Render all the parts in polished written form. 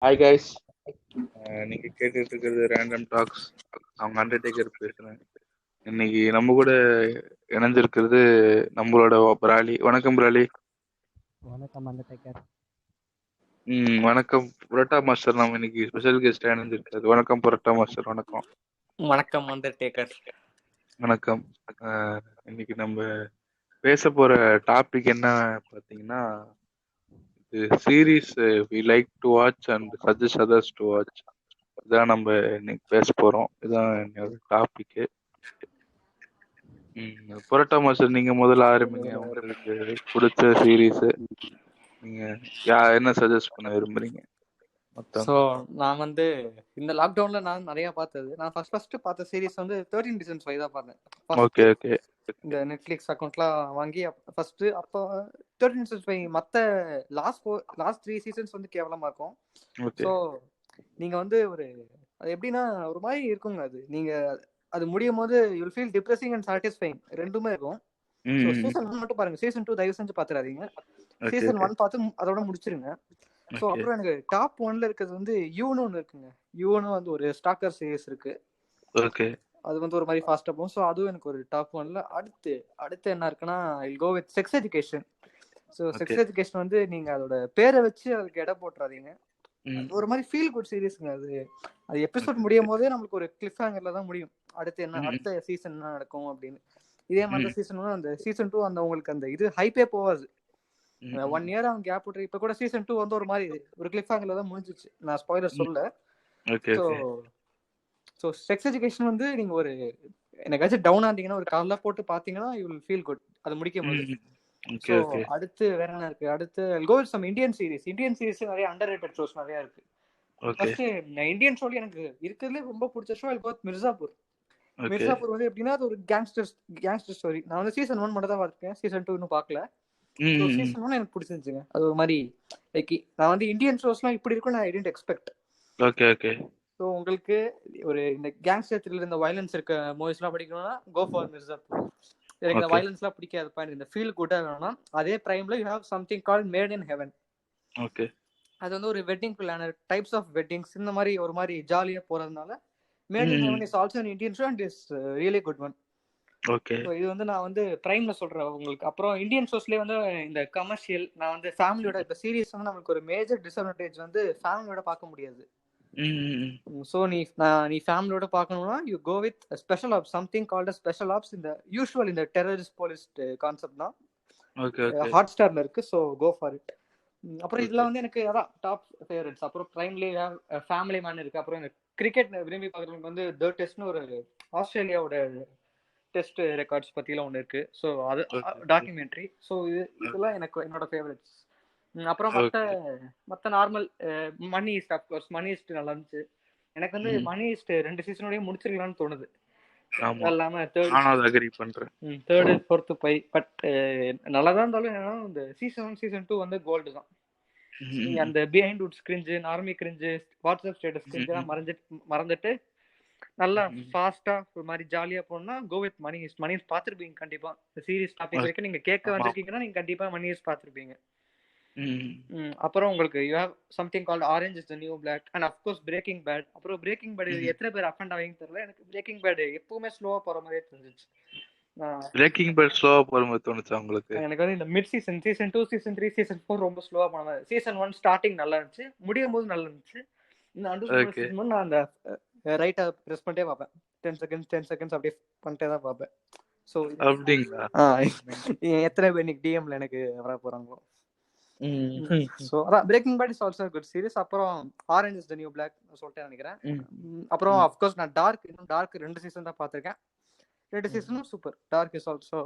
Hi guys, நீங்க கேட்டுட்டு இருக்கிறது ரேண்டம் டாக்ஸ். அவங்க அண்டர்டேக்கர் பேசுறேன். இன்னைக்கு நம்ம கூட இணைஞ்சிருக்கிறது நம்மளோட பிராலி. வணக்கம் பிராலி. வணக்கம் அண்டர்டேக்கர். வணக்கம் புரோட்டா மாஸ்டர். நம்ம இன்னைக்கு ஸ்பெஷல் கெஸ்டா இணைஞ்சிருக்காரு. வணக்கம் புரோட்டா மாஸ்டர். வணக்கம். வணக்கம் அண்டர்டேக்கர். வணக்கம். இன்னைக்கு நம்ம பேச போற டாபிக் என்ன பாத்தீங்கன்னா, series we like to watch and suggest others to watch. இதான் நம்ம இன்னைக்கு பேச போறோம். இதான் என்னோட டாபிக். புரோட்டா மாஸ்டர், நீங்க முதல்ல ஆரம்பிங்க. உங்களுக்கு பிடிச்ச சீரீஸ் நீங்க என்ன சஜஸ்ட் பண்ண விரும்புறீங்க? ஸோ நான் வந்து இந்த லாக்டவுன்ல நான் நிறைய பார்த்தது. நான் ஃபர்ஸ்ட் பார்த்த சீரிஸ் வந்து 13 Reasons Why தான் பார்த்தேன். Okay okay. இந்த நெட்ஃபிளிக்ஸ் அக்கௌண்ட்லாம் வாங்கி ஃபர்ஸ்ட் அப்போ 13 Reasons Why மற்ற லாஸ்ட் 3 சீசன்ஸ் வந்து கேவலமா இருக்கும். ஸோ நீங்க வந்து அது எப்படின்னா ஒரு மாதிரி இருக்குங்க. அது நீங்க அது முடியும் போது you'll feel depressing and satisfying ரெண்டுமே இருக்கும். ஸோ சீசன் 1 மட்டும் பாருங்க. சீசன் 2 தயவு செஞ்சு பாத்துறாதீங்க. சீசன் 1 பார்த்து அதோட முடிச்சிருங்க. ஸோ அப்புறம் எனக்கு டாப் 1ல இருக்கிறது வந்து யூன்னு ஒன்று இருக்குங்க. யூன்னு வந்து ஒரு ஸ்டாக்கர் சீரிஸ் இருக்கு. ஓகே. அது வந்து ஒரு மாதிரி ஃபாஸ்டா போகும். ஸோ அதுவும் எனக்கு ஒரு டாப் 1ல. அடுத்து என்ன இருக்குன்னா, I go with sex education. So sex education வந்து நீங்க அதோட பேரை வச்சு அதுக்கு எடை போட்டுறாதீங்க. ஒரு மாதிரி ஃபீல் குட் சீரிஸ்ங்க. அது எபிசோட் முடியும் போதே நம்மளுக்கு ஒரு கிளிஃப் ஹேங்கர்ல தான் முடியும். அடுத்த சீசன் என்ன நடக்கும் அப்படின்னு. இதே மாதிரி சீசன் 1 அந்த சீசன் 2 அந்த உங்களுக்கு அந்த இது ஹைப்பே போவாது. 1 இயர் அவங்க கேப் விட்டு இப்ப கூட சீசன் 2 வந்து ஒரு மாதிரி ஒரு கிளிஃப் ஹேங்கர்ல தான் முடிஞ்சிச்சு. நான் ஸ்பாயிலர் சொல்ல. ஸோ செக்ஸ் எஜுகேஷன் வந்து நீங்க எனக்காச்சும் டவுன் ஆனீங்கன்னா ஒரு கால்ல போட்டு பாத்தீங்கன்னா யூ வில் ஃபீல் குட் அது முடிக்கும் போது. ஸோ அடுத்து வேற என்ன இருக்கு? அடுத்து go with some Indian series நிறைய அண்டர் ரேட்டட் ஷோஸ் நிறைய இருக்கு. ஃபர்ஸ்ட் இந்தியன் ஷோல எனக்கு இருக்கிறதுல ரொம்ப பிடிச்ச ஷோ மிர்சாபூர். மிர்சாபூர் வந்து எப்படின்னா அது ஒரு கேங்ஸ்டர் ஸ்டோரி. நான் வந்து சீசன் 1 மட்டும் தான் பார்த்திருக்கேன். சீசன் 2 இன்னும் பார்க்கல. சீசன் 1 எனக்கு பிடிச்சிருந்துச்சுங்க. அது ஒரு மாதிரி நான் வந்து இந்தியன் ஷோஸ்லாம் இப்படி இருக்கும் நான் I didn't expect. Okay okay. So உங்களுக்கு இந்த கேங்ஸ்டர் த்ரில்லர் இந்த வயலன்ஸ் இருக்க மூவிஸ்லாம் படிக்கணும்னா கோ ஃபார் மிர்சாபூர். எனக்கு இந்த வயலன்ஸ்லாம் பிடிக்காதுப்பா, எனக்கு இந்த ஃபீல் குட்டா வேணும்னா அதே பிரைம்ல you have something called Made in Heaven. Okay. அது வந்து ஒரு wedding planner types of weddings இந்த மாதிரி ஒரு மாதிரி ஜாலியா போறதுனால Made in Heaven is also an Indian show and is really good one. Okay. So இது வந்து நான் வந்து பிரைம்ல சொல்றேன் உங்களுக்கு. அப்புறம் இந்தியன் ஷோஸ்லேயே வந்து இந்த கமர்ஷியல் நான் வந்து ஃபேமிலியோட இப்போ சீரியஸ் வந்து நமக்கு ஒரு மேஜர் டிஸ்அட்வான்டேஜ் வந்து ஃபேமிலியோட பார்க்க முடியாது. ஸோ நீ ஃபேமிலியோட பார்க்கணும்னா you go with Special Ops, something called Special Ops. இந்த யூஷுவல் இந்த டெரரிஸ்ட் போலீஸ்ட் கான்செப்ட் தான். ஹாட் ஸ்டார்ல இருக்கு. So go for it. அப்புறம் இதுல வந்து எனக்கு அதான் டாப் ஃபேவரட்ஸ். அப்புறம் பிரைம்லேயே ஃபேமிலி மேன் இருக்கு. அப்புறம் இந்த கிரிக்கெட் விரும்பி பார்க்குறவங்களுக்கு வந்து தி டெஸ்ட்னு ஒரு ஆஸ்திரேலியாவோட டெஸ்ட் ரெக்கார்ட்ஸ் பத்திலாம் ஒன்று இருக்கு. ஸோ அது டாக்குமெண்ட்ரி. ஸோ இதெல்லாம் எனக்கு என்னோட ஃபேவரட்ஸ். அப்புறம் மற்ற நார்மல் மணி ஈஸ்ட். அப்கோர்ஸ் மணி ஈஸ்ட் நல்லா இருந்துச்சு. எனக்கு வந்து மணி ஈஸ்ட் 2 சீசனோடய முடிச்சிருக்கலாம்னு தோணுது. இல்லாம தேர்டு ஃபோர்த்து பட் நல்லா தான் இருந்தாலும் என்னன்னா இந்த சீசன் 1 சீசன் 2 வந்து கோல்டு தான். நீங்க அந்த Behindwoods cringe, normie cringe, WhatsApp status கிரிஞ்செல்லாம் மறந்துட்டு நல்லா ஃபாஸ்டா ஒரு மாதிரி ஜாலியா போனா go with Money Heist. Money Heist பாத்துருப்பீங்க கண்டிப்பா. இந்த சீரிஸ் டாபிக் வரைக்கும் நீங்க கேட்க வந்திருக்கீங்கன்னா நீங்க கண்டிப்பா மணி ஈஸ்ட் பாத்துருப்பீங்க. அப்புறம் உங்களுக்கு you have something called Orange is the New Black and of course Breaking Bad. அப்புறம் பிரேக்கிங் பேட் எத்தனை பேர் அஃபண்ட் ஆவீங்கன்னு தெரியல. எனக்கு பிரேக்கிங் பேட் எப்பவுமே ஸ்லோவா போற மாதிரியே தெரிஞ்சிச்சு. பிரேக்கிங் பேட் ஸ்லோவா போற மாதிரி தோணுச்சு உங்களுக்கு? எனக்கு வந்து இந்த மிட் சீசன் 2 சீசன் 3 சீசன் 4 ரொம்ப ஸ்லோவா போன. சீசன் 1 ஸ்டார்டிங் நல்லா இருந்துச்சு, முடியும் போது நல்லா இருந்துச்சு. இந்த அண்டர் நான் அந்த ரைட்டா பிரஸ் பண்ணிட்டே பார்ப்பேன். 10 செகண்ட்ஸ் அப்படியே பண்ணிட்டே தான் பார்ப்பேன். ஸோ அப்படிங்களா? எத்தனை பேர் இன்னைக்கு டிஎம்ல எனக்கு வர போறாங்களோ. ஸோ அதான் Breaking Bad is also good series. அப்புறம் Orange is the New Black சொல்லிட்டேன் நினைக்கிறேன். அப்புறம் அஃப்கோர்ஸ் நான் டார்க் 2 சீசன் தான் பார்த்துருக்கேன். 2 சீசனும் super. Dark is also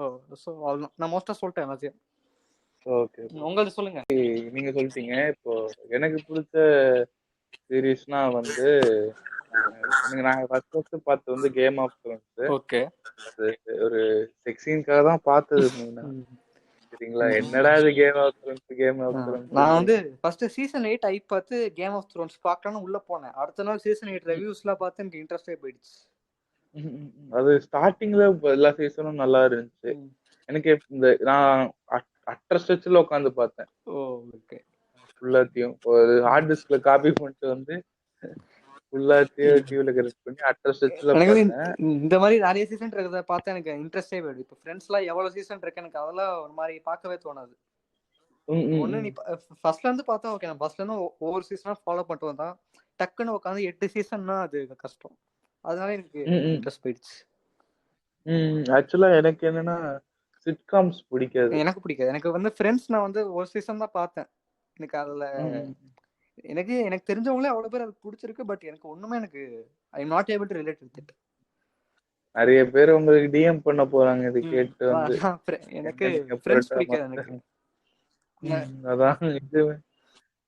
so நான் மோஸ்டா சொல்லிட்டேன் எல்லாத்தையும். ஓகே, உங்களுக்கு சொல்லுங்க. நீங்க சொல்லிட்டீங்க. இப்போ எனக்கு பிடிச்ச சீரீஸ்னா வந்து நாங்க ஃபர்ஸ்ட் பார்த்து வந்து கேம் ஆஃப் த்ரோன்ஸ். ஓகே. அது ஒரு செக்ஸீன்காக தான் பார்த்தது மெயினா. சரிங்களா? என்னடா இது கேம் ஆஃப் த்ரோன்ஸ். நான் வந்து ஃபர்ஸ்ட் சீசன் 8 ஐ பார்த்து கேம் ஆஃப் த்ரோன்ஸ் பார்க்கலாம்னு உள்ள போனேன். அடுத்த நாள் சீசன் 8 ரிவ்யூஸ்லாம் பார்த்து எனக்கு இன்ட்ரெஸ்டே போயிடுச்சு. அது ஸ்டார்டிங்ல எல்லா சீசனும் நல்லா இருந்துச்சு. எனக்கு இந்த நான் அட்ர ஸ்ட்ரெச்ல உட்காந்து பார்த்தேன். ஓ ஓகே. ஃபுல்லாத்தையும் ஒரு ஹார்ட் டிஸ்க்ல காப்பி பண்ணிட்டு வந்து ஃபுல்லாத்தையும் டிவில கனெக்ட் பண்ணி அட்ரஸ் ஸ்ட்ரெச்ல எனக்கு வந்து பார்த்தேன். இந்த மாதிரி நிறைய சீசன் இருக்கிறத பார்த்தா எனக்கு இன்ட்ரெஸ்டே போயிடும். இப்போ ஃப்ரெண்ட்ஸ்லாம் எவ்வளவு சீசன் இருக்கு எனக்கு அதெல்லாம் ஒரு மாதிரி பார்க்கவே தோணாது. ஒண்ணு நீ ஃபர்ஸ்ட்ல இருந்து பார்த்தா ஓகே, நான் ஃபர்ஸ்ட்ல இருந்து ஒவ்வொரு சீசனா ஃபாலோ பண்ணிட்டு வந்தா டக்குன்னு உட்காந்து 8 சீசன்னா அது கஷ்டம். அதனால எனக்கு இன்ட்ரெஸ்ட் போயிடுச்சு. ஆக்சுவலா எனக்கு என்னன்னா சிட்காம்ஸ் பிடிக்காது. எனக்கு பிடிக்காது. எனக்கு வந்து ஃப்ரெண்ட்ஸ் நான் வந்து ஒரு சீசன் தான் பார்த்தேன். எனக்கு அதுல எனக்கு தெரிஞ்சவங்களே அவ்வளவு பேர் அது பிடிச்சிருக்கு. பட் எனக்கு ஒண்ணுமே எனக்கு I am not able to relate with it. நிறைய பேர் உங்களுக்கு டிஎம் பண்ண போறாங்க இது கேட்டு வந்து. எனக்கு ஃப்ரெண்ட்ஸ் பிடிக்காது எனக்கு. அதான் இது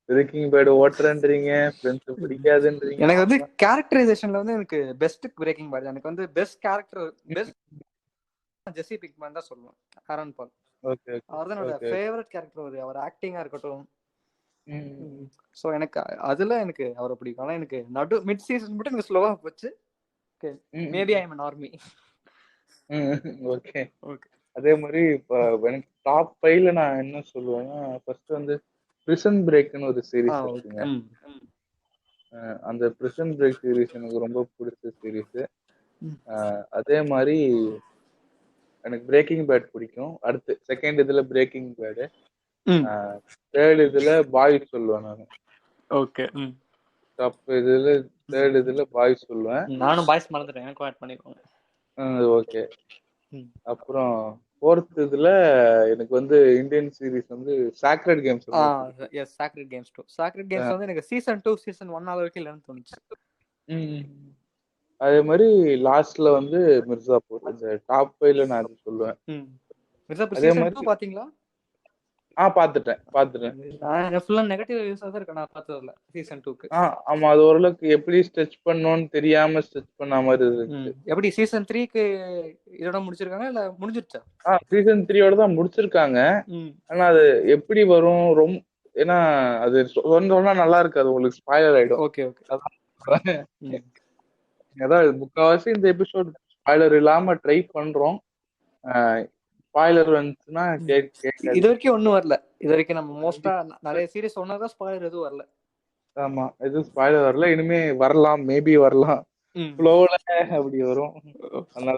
பிரேக்கிங் பேட் ஓட்டறன்றீங்க, ஃப்ரெண்ட்ஸ் பிடிக்காதுன்றீங்க. எனக்கு வந்து கேரக்டரைசேஷன்ல வந்து எனக்கு பெஸ்ட் பிரேக்கிங் பேட். எனக்கு வந்து best character best Jesse Pinkman தான் சொல்லுவேன். Aaron Paul. Okay okay. அவர்தான் என்னோட ஃபேவரட் கேரக்டர். அவர் ஆக்டிங்கா இருக்கட்டும். சோ எனக்கு அதுல எனக்கு அவரை பிடிக்கும். ஆனா எனக்கு மிட் சீசன் மட்டும் எனக்கு ஸ்லோவா போச்சு. Maybe I am an army. Okay okay. அதே மாதிரி இப்போ எனக்கு டாப் 5ல நான் என்ன சொல்லுவேன்னா ஃபர்ஸ்ட் வந்து பிரிசன் பிரேக்னு ஒரு சீரிஸ் இருக்குங்க. அந்த பிரிசன் பிரேக் சீரிஸ் எனக்கு ரொம்ப பிடிச்ச சீரிஸ். அதே மாதிரி எனக்கு பிரேக்கிங் பேட் பிடிக்கும். அடுத்து செகண்ட் இதுல பிரேக்கிங் பேடு, தேர்ட் இதுல பாய்ஸ் சொல்லுவேன் நான். ஓகே. டாப் இதுல தேர்ட் இதுல பாய்ஸ் சொல்லுவேன். நானும் பாய்ஸ் மறந்துட்டேன். எனக்கு ஆட் பண்ணிக்கோங்க. ஓகே. அப்புறம் ஃபோர்த் இதுல எனக்கு வந்து இந்தியன் சீரிஸ் வந்து Sacred Games. Yes, Sacred Games 2. Sacred Games வந்து எனக்கு சீசன் 2 சீசன் 1 அளவுக்கு இல்லன்னு தோணுச்சு. அதே மாதிரி லாஸ்ட்ல வந்து மிர்சாபூர். இந்த டாப் 5ல நான் அது சொல்லுவேன். மிர்சாபூர் சீசன் 2 பாத்தீங்களா? பாத்துட்டேன். நான் ஃபுல்லா நெகட்டிவ் ரிவ்யூஸ் தான் இருக்கு நான் பார்த்ததுல சீசன் 2க்கு. ஆமா, அது ஓரளவுக்கு எப்படி ஸ்ட்ரெச் பண்ணனும்னு தெரியாம ஸ்ட்ரெச் பண்ண மாதிரி இருக்கு. எப்படி சீசன் 3க்கு இதோட முடிச்சிருக்காங்க இல்ல முடிஞ்சிருச்சா? சீசன் 3யோட தான் முடிச்சிருக்காங்க. ஆனா அது எப்படி வரும் ரொம்ப, ஏன்னா அது சொன்னா நல்லா இருக்காது, உங்களுக்கு ஸ்பாயிலர் ஆயிடும். Okay okay. அதான் முக்காவாசி இந்த எபிசோட் ஸ்பாயிலர் இல்லாம ட்ரை பண்றோம். ஸ்பாயிலர் வந்துச்சுன்னா இது வரைக்கும் ஒண்ணும் வரல. இது வரைக்கும் நம்ம மோஸ்டா நிறைய சீரிஸ் சொன்னதா ஸ்பாயிலர் எதுவும் வரல. ஆமா, எதுவும் ஸ்பாயிலர் வரல. இனிமே வரலாம், மேபி வரலாம், ஃப்ளோல அப்படி வரும். அதனால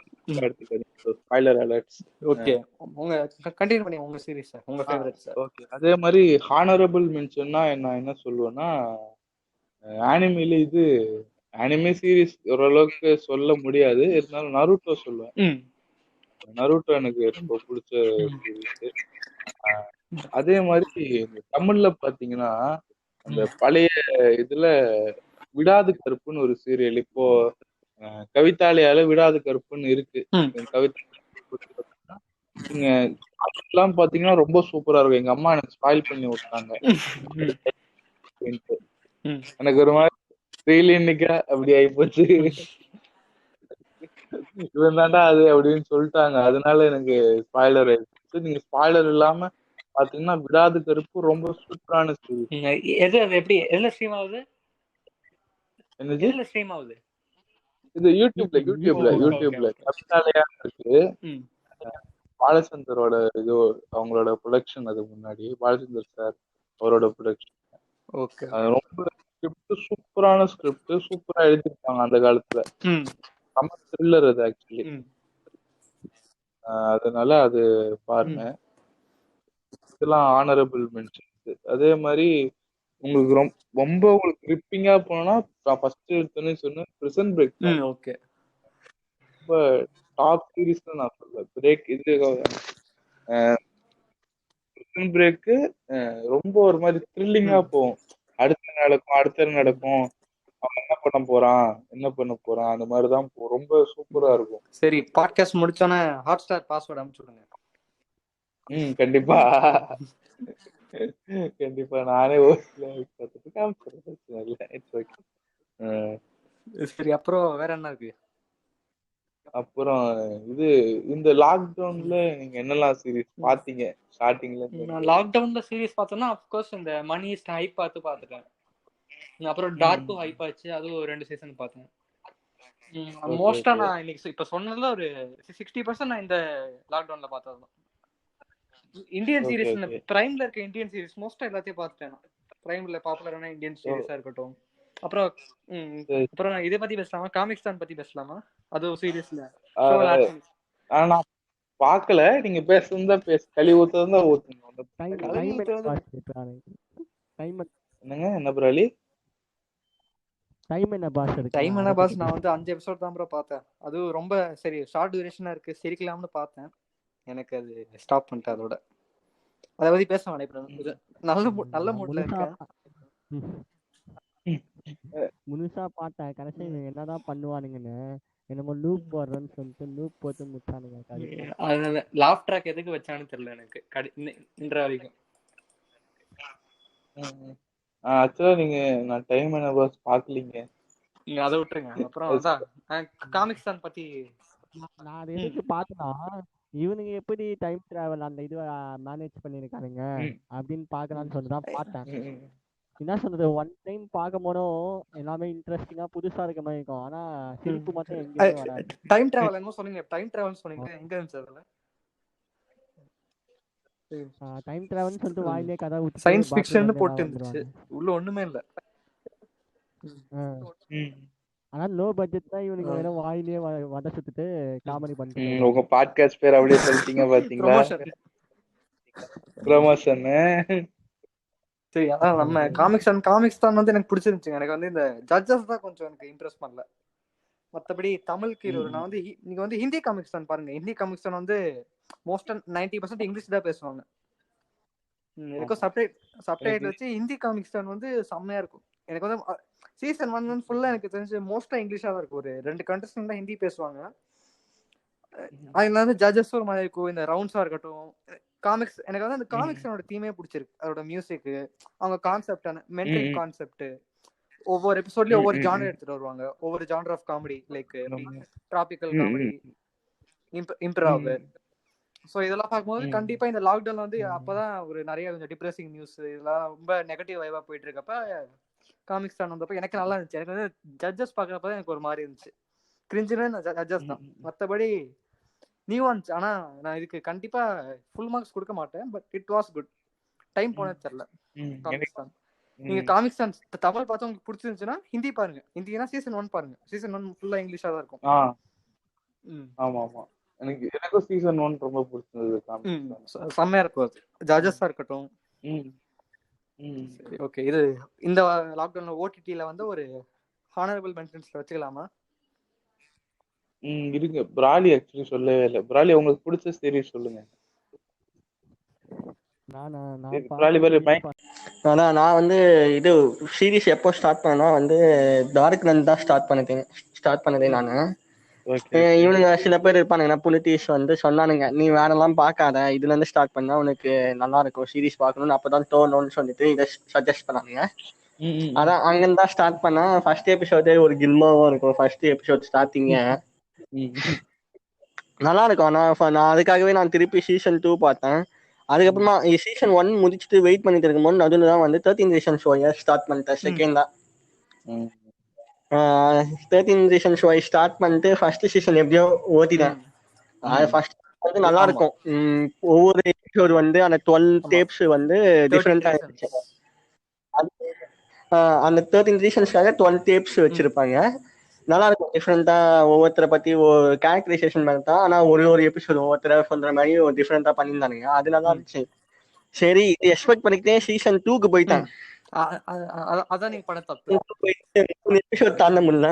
ஸ்பாயிலர் அலர்ட்ஸ். ஓகே, உங்க கண்டினியூ பண்ணி உங்க சீரிஸ் உங்க ஃபேவரட்ஸ். ஓகே. அதே மாதிரி ஹானரபிள் மென்ஷன்னா நான் என்ன சொல்லுவேன்னா ஆனிமேல இது அனிமே சீரிஸ் ஓரளவுக்கு சொல்ல முடியாது, இருந்தாலும் நருட்டோ சொல்லுவேன். நருட்டோ எனக்கு ரொம்ப பிடிச்ச சீரிஸ். அதே மாதிரி தமிழ்ல பாத்தீங்கன்னா அந்த பழைய இதுல விடாது கருப்புன்னு ஒரு சீரியல் இப்போ கவிதாலயால விடாது கருப்புன்னு இருக்கு. நீங்க எல்லாம் பாத்தீங்கன்னா ரொம்ப சூப்பரா இருக்கும். எங்க அம்மா எனக்கு ஸ்பாயில் பண்ணி விட்டாங்க. எனக்கு ஒரு மாதிரி இன்னைக்கா அப்படி ஆயிப்போச்சு, இவன் தாண்டா அது அப்படின்னு சொல்லிட்டாங்க. அதனால எனக்கு ஸ்பாயிலர் ஆயிடுச்சு. நீங்க ஸ்பாயிலர் இல்லாம பாத்தீங்கன்னா விடாது கருப்பு ரொம்ப சூப்பரான சீரிஸ். எது அது எப்படி எதுல ஸ்ட்ரீம் ஆகுது? என்னது எதுல ஸ்ட்ரீம் ஆகுது? இது யூடியூப்ல கவிதாலயா இருக்கு. பாலச்சந்தரோட இது அவங்களோட ப்ரொடக்ஷன். அது முன்னாடி பாலச்சந்தர் சார் அவரோட ப்ரொடக்ஷன். ஓகே. ரொம்ப சூப்பரான ஸ்கிரிப்ட், சூப்பரா எழுதிருப்பாங்க அந்த காலத்துல. நம்ம த்ரில்லர் அது ஆக்சுவலி. அதனால அது பாருங்க. இதெல்லாம் ஆனரபிள் மென்ஷன்ஸ். அதே மாதிரி உங்களுக்கு ரொம்ப உங்களுக்கு கிரிப்பிங்கா போனா ஃபர்ஸ்ட் எடுத்தோன்னே சொன்னேன் பிரிசன் பிரேக். ஓகே, ரொம்ப டாப் சீரிஸ் நான் சொல்றேன். பிரேக் இது பிரிசன் பிரேக் ரொம்ப ஒரு மாதிரி த்ரில்லிங்கா போகும். அடுத்த நடக்கும், அவன் என்ன பண்ண போறான் அந்த மாதிரிதான் ரொம்ப சூப்பரா இருக்கும். சரி, பாட்காஸ்ட் முடிச்சோன்னே ஹாட்ஸ்டார் பாஸ்வேர்ட் அனுப்பிச்சு விடுங்க. கண்டிப்பா கண்டிப்பா நானே சரி, அப்புறம் வேற என்ன இருக்கு? அப்புறம் இது இந்த லாக்டவுன்ல நீங்க என்னெல்லாம் சீரிஸ் பாத்தீங்க ஸ்டார்டிங்ல? நான் லாக்டவுன்ல சீரிஸ் பார்த்தோம்னா அப்கோர்ஸ் இந்த மணி ஹைஸ்ட் ஹைப் பார்த்துட்டேன். அப்புறம் டார்க்கும் ஹைப் ஆச்சு, அதுவும் 2 சீசன் பார்த்தேன். மோஸ்டா நான் இன்னைக்கு இப்ப சொன்னதுல ஒரு 60% நான் இந்த லாக்டவுன்ல பார்த்ததுதான். இந்தியன் சீரிஸ் பிரைம்ல இருக்க இந்தியன் சீரிஸ் மோஸ்டா எல்லாத்தையும் பார்த்துட்டேன். பிரைம்ல பாப்புலரான இந்தியன் ஓ, சீரிஸா இருக்கட்டும். அப்புறம் சரி. அப்புறம் இதை பத்தி பேசலாமா? காமிக்ஸ்தான் பத்தி பேசலாமா? அது சீரியஸ்ல ஆ, ஷோல ஆட் பண்ணி. நான் பார்க்கல. நீங்க பேசுறதா கழுவி ஊத்துறதா ஊத்துங்க. ஒண்ணும் டைம் பிரச்சனை இல்லை. கழுவி டைம் ஊத்துறது பாஸ் இருக்கிறாரு. டைம் என்னங்க என்ன பிராலி? டைம் என்ன பாஸ் டைம் இருக்கலாம் என்ன அதை பாஸ், பத்தி நான் வந்து 5 எபிசோட் தான் ப்ரோ பார்த்தேன். அதுவும் ரொம்ப சரி ஷார்ட் டியூரேஷனா இருக்கு, சிரிக்கலாம்னு பார்த்தேன். எனக்கு அது ஸ்டாப் பண்ணிட்டேன் அதோட. அதை பத்தி பேச வேணாம் இப்போ. நல்ல நான் மூட்ல இருக்கேன். முழுசா பார்த்தேன். கடைசி என்னதான் பண்ணுவானுங்கன்னு என்னமோ லூப் போடுறேன்னு சொல்லிட்டு லூப் போட்டு முட்டானுங்க. அதனால லாஃப் ட்ராக் எதுக்கு வச்சான்னு தெரியல எனக்கு இன்ற வரைக்கும். ஆக்சுவலா நான் டைம் என்ன பாஸ் பாக்கலீங்க. நீங்க அதை விட்டுருங்க. அப்புறம் அதான் காமிக்ஸ் தான் பத்தி நான் அதை எதுக்கு பார்த்தேன்னா, இவனுங்க எப்படி டைம் டிராவல் அந்த இது மேனேஜ் பண்ணிருக்கானுங்க அப்படின்னு பார்க்கலான்னு சொல்லிதான் பார்த்தேன். என்ன சொல்றது, ஒன் டைம் பார்க்கும் போதும் எல்லாமே இன்ட்ரெஸ்டிங்கா புதுசா இருக்க மாதிரி இருக்கும். ஆனா சிரிப்பு மட்டும் எங்கேயுமே வராது. டைம் டிராவல் என்னமோ சொன்னீங்க. டைம் டிராவல் சொன்னீங்க, எங்க இருந்துச்சு அதுல? டைம் டிராவல்னு சொல்லிட்டு வாயிலே கதை ஊத்தி சயின்ஸ் ஃபிக்ஷன் போட்டு இருந்துச்சு, உள்ள ஒண்ணுமே இல்ல. ஆனா லோ பட்ஜெட் தான் இவனுங்க வெறும் வாயிலே வட சுத்திட்டு காமெடி பண்ணிட்டு உங்க பாட்காஸ்ட் பேர் அப்படியே சொல்லிட்டீங்க பாத்தீங்களா? ப்ரமோஷன். சரி, அதான் நம்ம காமிக்ஸ் தான் வந்து எனக்கு பிடிச்சிருந்துச்சு. எனக்கு வந்து இந்த ஜட்ஜஸ் தான் கொஞ்சம் எனக்கு இன்ட்ரெஸ்ட் பண்ணல. மற்றபடி தமிழுக்கு இது நான் வந்து நீங்க வந்து ஹிந்தி காமிக்ஸ் தான் பாருங்க. ஹிந்தி காமிக்ஸ் வந்து மோஸ்டா 90% இங்கிலீஷ் தான் பேசுவாங்க. எனக்கும் சப்டைட்டில் வச்சு ஹிந்தி காமிக்ஸ் வந்து செம்மையா இருக்கும். எனக்கு வந்து சீசன் 1 ஃபுல்லா எனக்கு தெரிஞ்சு மோஸ்டா இங்கிலீஷா தான் இருக்கும். ஒரு 2 கண்டஸ்டன்ட் தான் ஹிந்தி பேசுவாங்க. அதுல வந்து ஜட்ஜஸ் ஒரு மாதிரி இருக்கும். இந்த ரவுண்ட்ஸா இருக்கட்டும், காமிக்ஸ் எனக்கு வந்து அந்த காமிக்ஸோட தீமே பிடிச்சிருக்கு. அதோட மியூசிக், அவங்க கான்செப்டான மென்டல் கான்செப்ட், ஒவ்வொரு எபிசோட்லயும் ஒவ்வொரு ஜானர் எடுத்துட்டு வருவாங்க. ஒவ்வொரு genre of comedy, like tropical comedy, improv. So இதெல்லாம் பார்க்கும்போது கண்டிப்பா இந்த லாக்டவுன் வந்து அப்பதான் ஒரு நிறைய கொஞ்சம் டிப்ரெசிங் நியூஸ், இதெல்லாம் ரொம்ப நெகட்டிவ் வைவா போயிட்டு இருக்கப்ப காமிக்ஸ் தான் வந்தப்ப எனக்கு நல்லா இருந்துச்சு. எனக்கு வந்து ஜட்ஜஸ் பார்க்கறப்ப எனக்கு ஒரு மாதிரி இருந்துச்சு. கிரிஞ்சுன்னு ஜட்ஜஸ் தான், மற்றபடி நியூ இருந்துச்சு. ஆனா நான் இதுக்கு கண்டிப்பா ஃபுல் மார்க்ஸ் கொடுக்க மாட்டேன். But it was good. Time போனது தெரியல. காமிக்ஸ் தான் நீங்க காமிக்ஸ் தான் தமிழ் பார்த்தா உங்களுக்கு பிடிச்சிருந்துச்சுன்னா ஹிந்தி பாருங்க. ஹிந்தினா சீசன் 1 பாருங்க. சீசன் 1 ஃபுல்லா இங்கிலீஷா தான் இருக்கும். ஆமா ஆமா, எனக்கும் சீசன் 1 ரொம்ப பிடிச்சது. செம்மையா இருக்கும் அது, ஜட்ஜஸா இருக்கட்டும். சரி, ஓகே. இது இந்த லாக்டவுன்ல ஓடிடில வந்து ஒரு ஹானரபிள் மென்ஷன்ஸ்ல வச்சுக்கலாமா? இருங்க, பிராலி ஆக்சுவலி சொல்லவே இல்லை. பிராலி உங்களுக்கு பிடிச்ச சீரிஸ் சொல்லுங்க. நான் வந்து இது சீரிஸ் எப்போ ஸ்டார்ட் பண்ணா வந்து டார்க் நன் தான் ஸ்டார்ட் பண்ணதே நானு. இவனுங்க சில பேர் இருப்பானுங்க புலிட்டிஸ் வந்து சொன்னானுங்க, நீ வேற எல்லாம் பார்க்காத, இதுல இருந்து ஸ்டார்ட் பண்ணா உனக்கு நல்லா இருக்கும் சீரிஸ் பார்க்கணும்னு, அப்பதான் தோணும்னு சொல்லிட்டு இதை சஜஸ்ட் பண்ணானுங்க. அதான் அங்கிருந்து தான் ஸ்டார்ட் பண்ணா. ஃபர்ஸ்ட் எபிசோடே ஒரு கில்மாவும் இருக்கும். ஃபர்ஸ்ட் எபிசோட் ஸ்டார்டிங்க நல்லா இருக்கும். நான் அதுக்காகவே நான் திருப்பி சீசன் 2 பார்த்தேன். அதுக்கப்புறமா சீசன் 1 முடிச்சுட்டு வெயிட் பண்ணிட்டு இருக்கும்போது நடுவில் தான் வந்து 13 ரீசன் ஷோயை ஸ்டார்ட் பண்ணிட்டேன். செகண்ட் தான் 13 ரீசன் ஷோயை ஸ்டார்ட் பண்ணிட்டு ஃபர்ஸ்ட் சீசன் எப்படியோ ஓட்டிட்டேன். அது ஃபர்ஸ்ட் வந்து நல்லா இருக்கும். ஒவ்வொரு எபிசோடு வந்து அந்த 12 டேப்ஸ் வந்து டிஃப்ரெண்டா இருந்துச்சு. அந்த 13 ரீசன்ஸ்க்காக 12 டேப்ஸ் வச்சிருப்பாங்க. நல்லா இருக்கும். டிஃப்ரெண்டா ஒவ்வொருத்தரை பத்தி ஒரு கேரக்டரைசேஷன் மாதிரி தான். ஆனா ஒரு எபிசோட் ஒவ்வொருத்தரை சொல்ற மாதிரி ஒரு டிஃப்ரெண்டா பண்ணியிருந்தானுங்க. அது நல்லா இருந்துச்சு. சரி, இது எக்ஸ்பெக்ட் பண்ணிக்கிட்டே சீசன் 2க்கு போயிட்டேன். அதான் நீங்க பண்ண தப்பு. 3 எபிசோட் தாண்ட முடியல.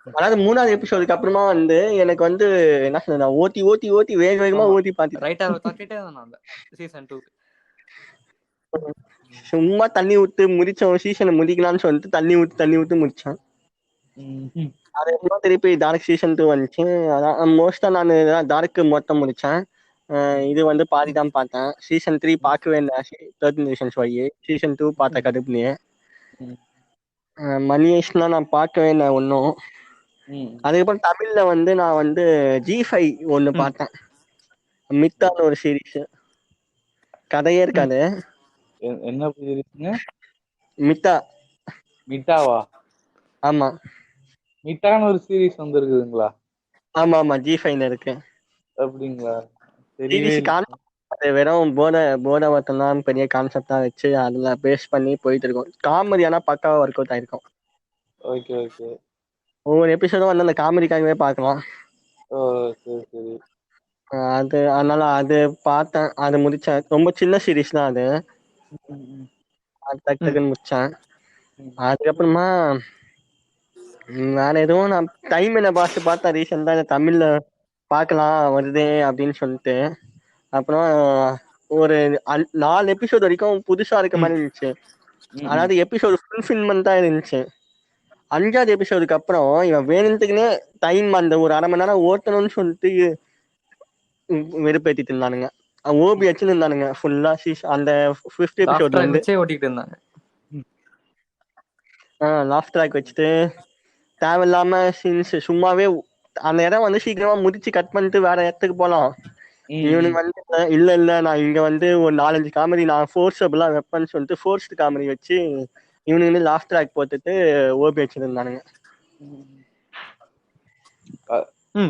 அதாவது 3வது எபிசோடுக்கு அப்புறமா வந்து எனக்கு வந்து என்ன சொல்றது, ஓட்டி ஓட்டி ஓட்டி வேகமா ஓட்டி சீசன் 2 சும்மா தண்ணி விட்டு முடிச்சோம். சீசனை முடிக்கலாம்னு சொல்லிட்டு தண்ணி விட்டு முடிச்சேன். அதுக்கப்புறம் திருப்பி டார்க் சீசன் 2 வந்துச்சு. அதான் மோஸ்டா நான் டார்க் மொத்தம் முடிச்சேன். இது வந்து பாதி தான் பார்த்தேன். சீசன் 3 பார்க்கவே இல்லை. 13 ரீசன்ஸ் வழி சீசன் 2 பார்த்த கடுப்புலயே. மணி ஹெய்ஸ்ட்லாம் நான் பார்க்கவே இல்லை ஒன்றும். அதுக்கப்புறம் தமிழ்ல வந்து நான் வந்து G5 ஒண்ணு பார்த்தேன். மித்தான்னு ஒரு சீரீஸ், கதையே இருக்காது. என்ன சீரீஸ்ங்க? மிட்டாவா? ஆமா, மிட்டான்னு ஒரு சீரீஸ் வந்திருக்குதுங்களா? ஆமா ஆமா, G5ல இருக்கு. அப்படிங்களா? அது வெறும் போர்டை மட்டும் தான் பெரிய கான்செப்டா வச்சு அதுல பேஸ் பண்ணி போயிட்டு இருக்கும். காமெடியானா பக்காவா ஒர்க் அவுட் ஆயிருக்கும். Okay okay. ஒவ்வொரு எபிசோடும் வந்து அந்த காமெடிக்காகவே பார்க்கலாம். ஓ சரி சரி. அது அதனால அது பார்த்தேன், அது முடிச்சேன். ரொம்ப சின்ன சீரீஸ் தான் அது. அது டக்குன்னு முடிச்சேன். அதுக்கப்புறமா வேற எதுவும் நான் டைம் என்ன பார்த்தேன் ரீசெண்டா தமிழ்ல பார்க்கலாம் வருதே அப்படின்னு சொல்லிட்டு. அப்புறம் ஒரு 4 எபிசோட் வரைக்கும் புதுசா இருக்க மாதிரி இருந்துச்சு. அதாவது எபிசோடு ஃபுல்ஃபில்மெண்ட் தான் இருந்துச்சு. 5வது எபிசோடுக்கு அப்புறம் இவன் வேணுத்துக்குன்னே டைம் அந்த ஒரு 1/2 மணி நேரம் ஓட்டணும்னு சொல்லிட்டு வெறுப்பேத்திட்டு இருந்தானுங்க. ஓபி வச்சுன்னு இருந்தானுங்க ஃபுல்லா அந்த 5th எபிசோட்ல இருந்து ஓட்டிட்டு இருந்தாங்க. லாஸ்ட் ட்ராக் வச்சுட்டு தேவையில்லாம சீன்ஸ் சும்மாவே அந்த இடம் வந்து சீக்கிரமா முடிச்சு கட் பண்ணிட்டு வேற இடத்துக்கு போலாம். இவனுக்கு வந்து இல்ல நான் இங்க வந்து ஒரு 4-5 காமெடி நான் ஃபோர்ஸபிளா வெப்பன்னு சொல்லிட்டு ஃபோர்ஸ்ட் காமெடி வச்சு இவனுக்கு வந்து லாஸ்ட் ட்ராக் போட்டுட்டு ஓபி வச்சிருந்தானுங்க.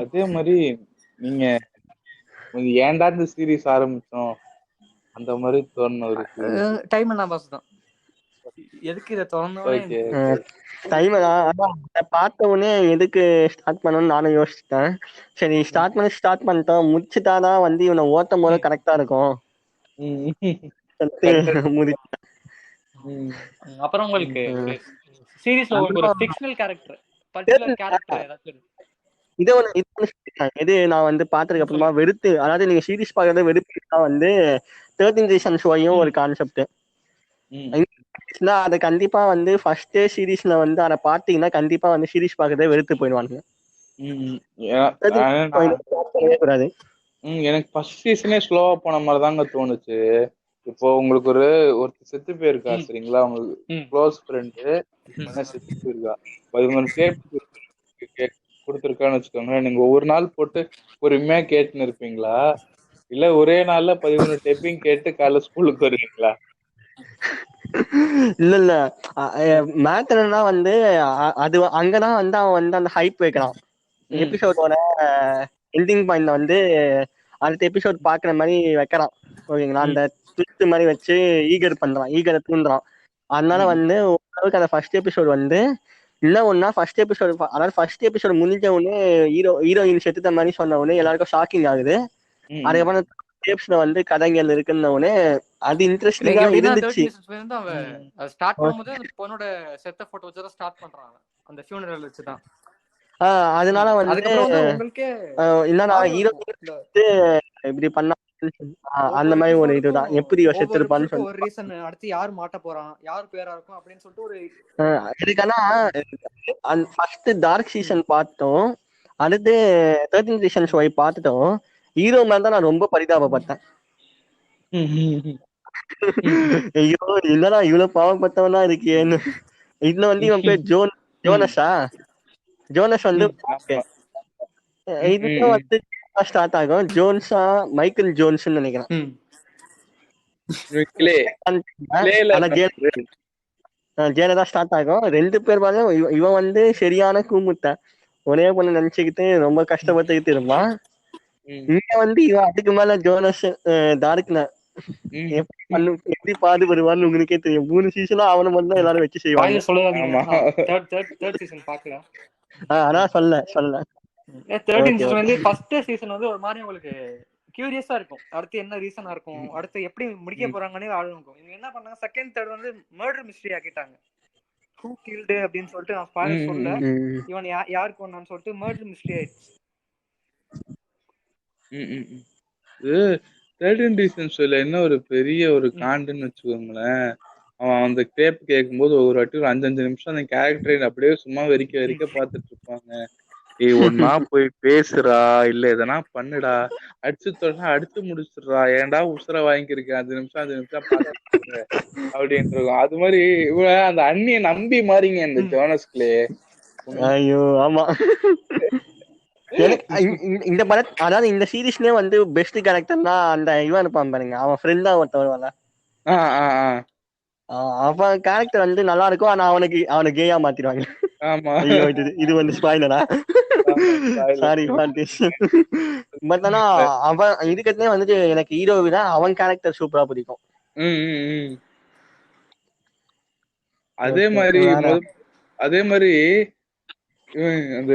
அதே மாதிரி நீங்க ஏன்டா இந்த சீரீஸ் ஆரம்பிச்சோம் அந்த மாதிரி தோணுன ஒரு டைம் என்ன பாஸ் தான். எதுக்கு இத தோணுனே டைம் பார்த்த உடனே எதுக்கு ஸ்டார்ட் பண்ணணும்னு நானும் யோசிச்சிட்டேன். சரி ஸ்டார்ட் பண்ணிட்டோம் முடிச்சுட்டாதான் வந்து இவனை ஓட்டும் போது கரெக்டா இருக்கும். அப்புறம் உங்களுக்கு சீரிஸ்ல ஒரு ஃபிக்ஷனல் கேரக்டர் பர்టిక్యులர் கேரக்டர் ஏதாச்சும் இது நான் வந்து பார்த்ததுக்கு அப்புறமா வெறுத்து, அதாவது நீங்க சீரிஸ் பார்க்கறத வெறுப்புனா வந்து 13 Reasons Whyயும் ஒரு கான்செப்ட். அதை கண்டிப்பா வந்து ஃபர்ஸ்ட் சீரீஸ்ல வந்து அதை பார்த்தீங்கன்னா கண்டிப்பா வந்து சீரீஸ் பார்க்கறத வெறுத்து போயிடுவாங்க. எனக்கு ஃபர்ஸ்ட் சீசனே ஸ்லோவா போன மாதிரி தாங்க தோணுச்சு. இப்போ உங்களுக்கு ஒருத்தர் செத்து போயிருக்கா சரிங்களா, உங்களுக்கு க்ளோஸ் ஃப்ரெண்டு செத்து போயிருக்கா, 11 கொடுத்துருக்கான்னு வச்சுக்கோங்க. நீங்க ஒவ்வொரு நாள் போட்டு பொறுமையா கேட்டுன்னு இருப்பீங்களா, இல்ல ஒரே நாள்ல 11 டைப்பிங் கேட்டு காலைல ஸ்கூலுக்கு வருவீங்களா? இல்ல மேத்தனா வந்து அது அங்கதான் வந்து அவன் வந்து அந்த ஹைப் வைக்கிறான். எபிசோடோட எண்டிங் பாயிண்ட்ல வந்து அடுத்த எபிசோட் பாக்குற மாதிரி வைக்கிறான். ஓகேங்களா, அந்த ட்விஸ்ட் மாதிரி வச்சு ஈகரை தூண்டுறான். அதனால வந்து ஓரளவுக்கு அந்த ஃபர்ஸ்ட் எபிசோட் வந்து இல்ல ஒன்னா ஃபர்ஸ்ட் எபிசோட், அதாவது ஃபர்ஸ்ட் எபிசோட் முடிஞ்ச உடனே ஹீரோயின் செத்துட்ட மாதிரி சொன்ன உடனே எல்லாருக்கும் ஷாக்கிங் ஆகுது. அதுக்கப்புறம் டேப்ஸ்ல வந்து கதைகள் இருக்குன்ன உடனே அது இன்ட்ரெஸ்டிங்கா இருந்துச்சு. ஸ்டார்ட் பண்ணும்போது அந்த பொண்ணோட செத்த போட்டோ வச்சு தான் ஸ்டார்ட் பண்றாங்க, அந்த ஃபியூனரல் வச்சு தான். அதனால வந்து உங்களுக்கு என்னடா ஹீரோ இப்படி பண்ணா அந்த மாதிரி ஒரு இதுதான் எப்படி செத்துருப்பான்னு சொல்லி ஒரு ரீசன் அடுத்து யார் மாட்ட போறான் யார் பேரா இருக்கும் அப்படின்னு சொல்லிட்டு ஒரு இதுக்கான ஃபர்ஸ்ட் டார்க் சீசன் பார்த்தோம், அடுத்து 13 Reasons Why பார்த்துட்டோம். ஹீரோ மேல தான் நான் ரொம்ப பரிதாபப்பட்டேன். ஐயோ என்னடா இவ்வளவு பாவப்பட்டவனா இருக்கியேன்னு. இதுல வந்து இவன் பேர் ஜோனஸ் வந்து இதுதான் வந்து ஸ்டார்ட் ஆகும். ஜோன்ஸா மைக்கேல் ஜோன்ஸ் நினைக்கிறேன். ஜேனதான் ஸ்டார்ட் ஆகும். 2 பேர் பாருங்க, இவன் வந்து சரியான கூமுட்ட ஒரே பொண்ணு நினைச்சுக்கிட்டு ரொம்ப கஷ்டப்பட்டுக்கிட்டு இருப்பான். இங்க வந்து இவன் அதுக்கு மேல ஜோனஸ் டார்க்ன எப்படி பாடுபடுவான்னு உங்களுக்கே தெரியும். 3 சீசனா அவனை மட்டும் தான் எல்லாரும் வச்சு செய்வாங்க. அதான் சொல்ல 13 சீசன் வந்து ஃபர்ஸ்ட் சீசன் வந்து ஒரு மாதிரி உங்களுக்கு கியூரியஸா இருக்கும், அடுத்து என்ன ரீசனா இருக்கும், அடுத்து எப்படி முடிக்க போறாங்கன்னு ஆளுக்கும். இவங்க என்ன பண்ணாங்க, செகண்ட் தேர்ட் வந்து மர்டர் மிஸ்டரி ஆக்கிட்டாங்க. ஹூ கில்டு அப்படின்னு சொல்லிட்டு நான் ஸ்பாயிலர் சொல்ல, இவன் யாருக்கு கொண்டான்னு சொல்லிட்டு மர்டர் மிஸ்டரி ஆயிடுச்சு. 13 Reasons Why என்ன ஒரு பெரிய ஒரு காண்டுன்னு வச்சுக்கோங்களேன். அவன் அந்த டேப் கேட்கும்போது ஒவ்வொரு வாட்டி ஒரு 5-5 நிமிஷம் அந்த கேரக்டரை அப்படியே சும்மா வெறிக்க பார்த்துட்டு இருப்பாங்க. ஒன்னா போய் பேசுறா, இல்ல எதனா பண்ணுடா, அடிச்சு முடிச்சிடுறா, ஏன்டா உசுர வாங்கிருக்கேன் 5 நிமிஷம் பாத்து அப்படின்ட்டு இருக்கும். அது மாதிரி அந்த அண்ணிய நம்பி மாறிங்க இந்த ஜோனஸ்லே. ஐயோ ஆமா, இந்த படம் அதாவது இந்த சீரீஸ்லயே வந்து பெஸ்ட் கேரக்டர்னா அந்த இவன் இருப்பான் பாருங்க, அவன் ஃப்ரெண்டா ஒருத்தன் வருவான்ல, அவன் கேரக்டர் வந்து நல்லா இருக்கும். ஆனா அவனை கேயா மாத்திடுவாங்க. இது வந்து ஸ்பாயிலரா? சாரி பட் ஆனா அவன் இருக்கிறதே வந்துட்டு எனக்கு ஹீரோ விட அவன் கேரக்டர் சூப்பரா பிடிக்கும். அதே மாதிரி அதே மாதிரி அந்த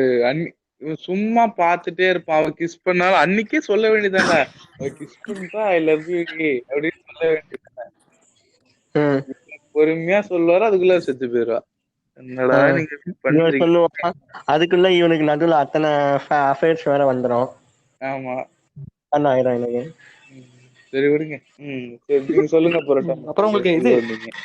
இவன் சும்மா பாத்துட்டே இருப்பான். அவன் கிஸ் பண்ணாலும் அன்னைக்கே சொல்ல வேண்டியதானே, அவன் கிஸ் பண்ணிட்டா ஐ லவ் யூ அப்படின்னு சொல்ல வேண்டியதானே. பொறுமையா சொல்லுவாரு, அதுக்குள்ள செத்து போயிடுவா. என்னடா நீங்க சொல்லுவான், அதுக்குள்ள இவனுக்கு நடுவுல அத்தனை அஃபேர்ஸ் வேற வந்துடும். ஆமா ஆயிரம் எனக்கு. சரி விடுங்க. நீங்க சொல்லுங்க. அப்புறம் உங்களுக்கு இது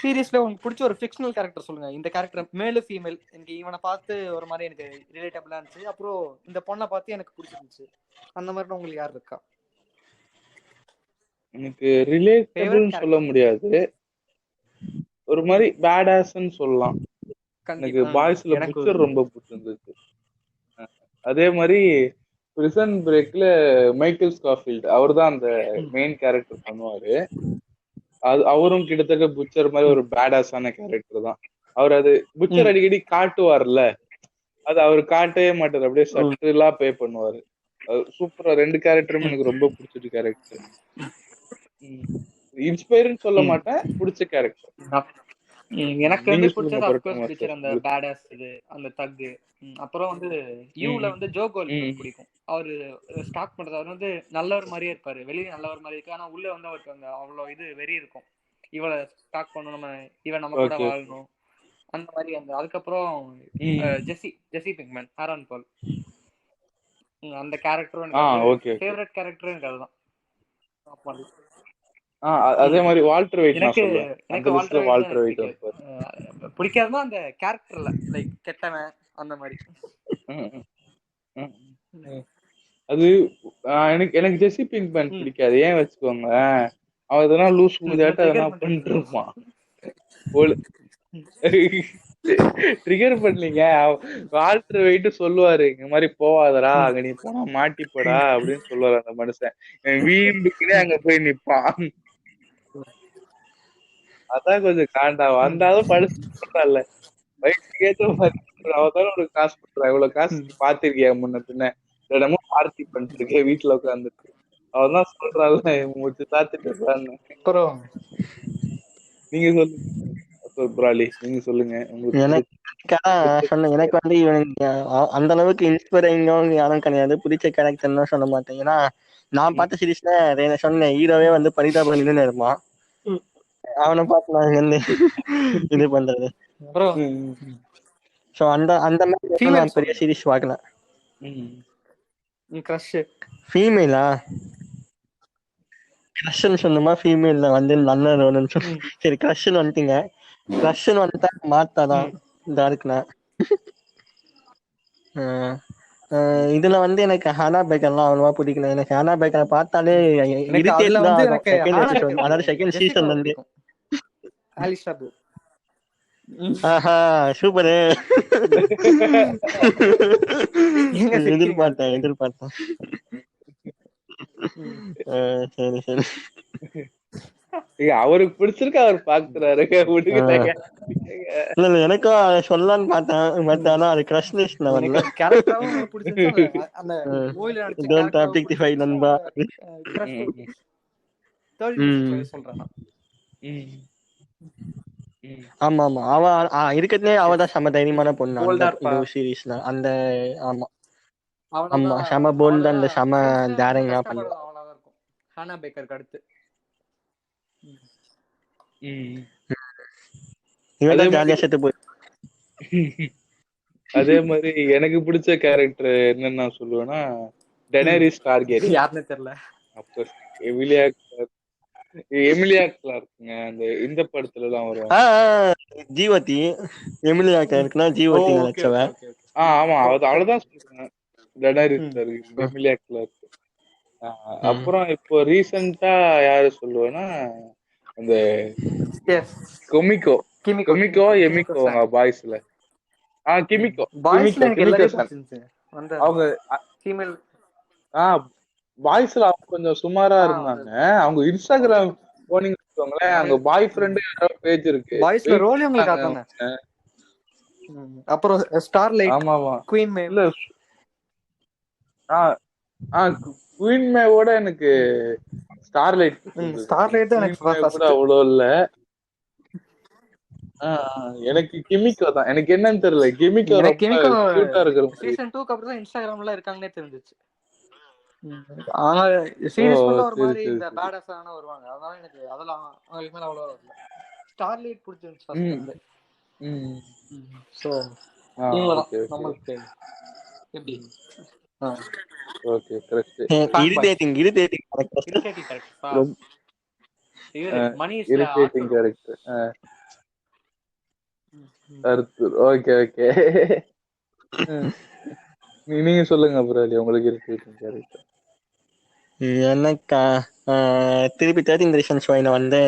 சீரியஸ்ல உங்களுக்கு பிடிச்ச ஒரு ஃபிக்ஷனல் கேரக்டர் சொல்லுங்க. இந்த கேரக்டர் மேலு ஃபீமேல், எனக்கு இவனை பார்த்து ஒரு மாதிரி எனக்கு ரிலேட்டபிளா இருந்துச்சு, அப்புறம் இந்த பொண்ணை பார்த்து எனக்கு பிடிச்சிருந்துச்சு, அந்த மாதிரி உங்களுக்கு யார் இருக்கா? எனக்கு ரிலேட்டபிள் சொல்ல முடியாது, ஒரு மாதிரி பேடாஸ்ன்னு சொல்லலாம். எனக்கு பாய்ஸ்ல புச்சர் ரொம்ப பிடிச்சிருந்துச்சு. அதே மாதிரி பிரிசன் பிரேக்ல மைக்கேல் ஸ்காஃபீல்ட், அவர் தான் அந்த மெயின் கேரக்டர் பண்ணுவாரு. அவரும் கிட்டத்தட்ட புச்சர் மாதிரி ஒரு பேடாஸான கேரக்டர் தான். அவர் அது புச்சர் அடிக்கடி காட்டுவார்ல, அது அவர் காட்டவே மாட்டார், அப்படியே சட்டிலா பே பண்ணுவாரு. சூப்பரா. 2 கேரக்டரும் எனக்கு ரொம்ப பிடிச்ச கேரக்டர். இன்ஸ்பயர்னு சொல்ல மாட்டேன், பிடிச்ச கேரக்டர். எனக்கு வந்து பிடிச்சது ஆஃப் கோர்ஸ் பிடிச்ச அந்த பேடாஸ் இது, அந்த தக். அப்புறம் வந்து யூல வந்து ஜோகோல் பிடிக்கும். அவரு ஸ்டாக் பண்றது, அவர் வந்து நல்லவர் மாதிரியே இருப்பாரு, வெளியே நல்லவர் மாதிரி இருக்கு, ஆனா உள்ள வந்து அவருக்கு அந்த அவ்வளவு இது வெறி இருக்கும், இவளை ஸ்டாக் பண்ணணும், நம்ம இவன் நம்ம கூட வாழணும் அந்த மாதிரி. அந்த அதுக்கப்புறம் ஜெசி பிங்க்மேன், ஆரான் பால், அந்த கேரக்டரும் எனக்கு ஃபேவரட் கேரக்டரும் எனக்கு அதுதான். அதே மாதிரி வால்டர் வெயிட், எனக்கு வால்டர் வெயிட் பிடிக்காதுன்னா அந்த கேரக்டர்ல லைக் கெட்டவன் அந்த மாதிரி. அது எனக்கு ஜெசி பிங்க்மேன் பிடிக்காது. ஏன் வச்சுக்கோங்க, அவன் எதனா லூஸ் முடியாட்ட எதனா பண்ணிட்டு இருப்பான். ட்ரிகர் பண்ணீங்க. வால்டர் வெயிட் சொல்லுவாரு, இந்த மாதிரி போவாதரா, அங்க நீ போனா மாட்டிப்படா அப்படின்னு சொல்லுவாரு அந்த மனுஷன். வீம்புக்குனே அங்க போய் நிப்பான். அதான் கொஞ்சம் காண்டா. வந்தாலும் படிச்சுல வயசுக்கு ஏற்ற மாதிரி அவதான ஒரு காசு பண்றா. இவ்வளவு காசு பாத்திருக்கியா முன்ன பின்ன, இடமும் பார்ட்டி பண்ணிட்டு இருக்கேன் வீட்டுல உட்காந்துட்டு, அவதான் சொல்றாள் முடிச்சு சாத்திட்டு இருக்கான்னு. அப்புறம் நீங்க சொல்லுங்க, நீங்க சொல்லுங்க. எனக்கு வந்து இவனுக்கு அந்த அளவுக்கு இன்ஸ்பைரிங்கும் யாரும் கிடையாது, பிடிச்ச கேரக்டர்னு சொல்ல மாட்டேன். ஏன்னா நான் பார்த்த சீரீஸ்ல சொன்னேன், ஹீரோவே வந்து பரிதாபம் இருப்பான், அவனை பார்த்து நான் வந்து இது பண்றது. சோ அந்த அந்த மாதிரி நான் பெரிய சீரீஸ் பார்க்கல. ஃபீமேலா கிரஷ்ன்னு சொன்னோமா, ஃபீமேல்ல வந்து நல்ல சரி கிரஷ்ன்னு வந்துட்டீங்க. கிரஷ்ன்னு வந்துட்டா மாத்தாதான் டார்க்னா. இதுல வந்து எனக்கு ஹானா பேக்கர்லாம் அவ்வளவா பிடிக்கல. எனக்கு ஹானா பேக்கரை பார்த்தாலே இரிட்டேட் தான் ஆகும் செகண்ட் எபிசோட், அதாவது செகண்ட் சீசன்ல இருந்து. ஆஹா சூப்பரு, எதிர்பார்த்தேன். சரி சரி, அவருக்கு பிடிச்சிருக்கு, அவர் பாக்குறாரு. இல்ல எனக்கும் சொல்லலான்னு பார்த்தேன், பட் ஆனா அது கிரஷ் லிஸ்ட்ல வரல. டோன்ட் ஆப்ஜெக்டிஃபை நண்பா. ஆமா ஆமா, அவ இருக்கிறதுலே அவதான் செம தைரியமான பொண்ணு அந்த சீரீஸ்ல. அந்த ஆமா ஆமா, செம போல்ட், அந்த செம டேரிங்கா பண்ணுவா. ஹானா பேக்கருக்கு அடுத்து அதே மாதிரி எனக்கு பிடிச்ச கேரக்டர் என்னன்னு நான் சொல்லுவேன்னா, டெனரிஸ் டார்கெரியன். யாருன்னு தெரியல, எமிலியா கிளார்க்குங்க. அந்த இந்த படத்துல எல்லாம் வரும், ஜீவதி. எமிலியா கிளார்க்னா ஜீவதி நினைச்சவ. ஆமா, அவ்வளவுதான் சொல்றேன், டெனரிஸ் டார்கெரியன், எமிலியா கிளார்க். அப்புறம் இப்போ ரீசெண்டா யாரு சொல்லுவேன்னா, அந்த கொமிக்கோ எமிக்கோ பாய்ஸ்ல. கிமிகோ அவங்க பாய்ஸ்ல அவங்க கொஞ்சம் சுமாரா இருந்தாங்க. அவங்க இன்ஸ்டாகிராம் போனீங்கன்னு வச்சுக்கோங்களேன், அங்க பாய் ஃப்ரெண்டு பேஜ் இருக்கு. பாய்ஸ்ல ரோல் உங்களுக்கு காட்டுவாங்க. அப்புறம் ஸ்டார்லைட், ஆமாமா, குயின் மே, இல்ல குயின் மேவோட எனக்கு ஸ்டார்லைட் ஸ்டார்லைட் தான் எனக்கு கூட ஃபர்ஸ்ட். அவ்வளோ இல்ல. எனக்கு கிமிக்கோ தான். எனக்கு என்னன்னு தெரியல, கிமிக்கோ ரொம்ப கியூட்டா இருக்கிற சீசன் 2க்கு அப்புறம் தான் இன்ஸ்டாகிராம்ல இருக்காங்கன்னே தெரிஞ்சிச்சு. ஆனா சீரிஸ் ஃபுல்லா ஒரு மாதிரி இந்த பேடாஸ் ஆன வருவாங்க. அதனால எனக்கு அதெல்லாம் அவங்களுக்கு மேல அவ்வளோ வரல. ஸ்டார்லைட் பிடிச்சிருந்துச்சு ஃபர்ஸ்ட் வந்து. சோ நமக்கு எப்படி okay correct. Irritating correct. Money is irritating correct. Okay okay. நீங்க சொல்லுங்க அப்புறம் உங்களுக்கு இரிட்டேட்டிங் கேரக்டர். எனக்கு திருப்பி 13th ரீசன்ஸ் ஷோயில வந்து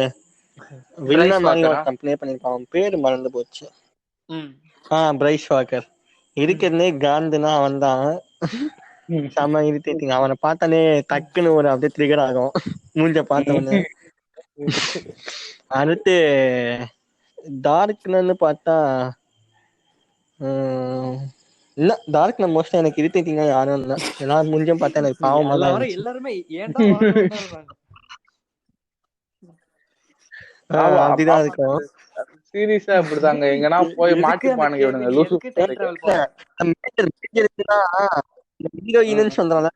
வில்லன் மாதிரி ஒருத்தன் ப்ளே பண்ணிருக்கான், அவன் பேரு மறந்து போச்சு. Price Walker. இருக்கிறதுலே காந்துனா அவன் தான். செம இரிட்டேட்டிங். அவனை பார்த்தாலே டக்குன்னு ஒரு அப்படியே ட்ரிகர் ஆகும் மூஞ்ச பார்த்தவொடனே. அடுத்து டார்க்னு பார்த்தா இல்ல, டார்க்ல மோஸ்டா எனக்கு இரிட்டேட்டிங்கா யாரும் இல்ல. எல்லாரும் மூஞ்சும் பார்த்தா எனக்கு பாவமா தான் இருந்துச்சு. எல்லாருமே ஏன்டா வரணும்னு அப்படிதான் இருக்கும். சீரியஸா அப்படிதாங்க. எங்கனா போய் மாட்டிப்பானுங்க இவனுங்க லூசு. ஹீரோயின்னு சொல்றாங்க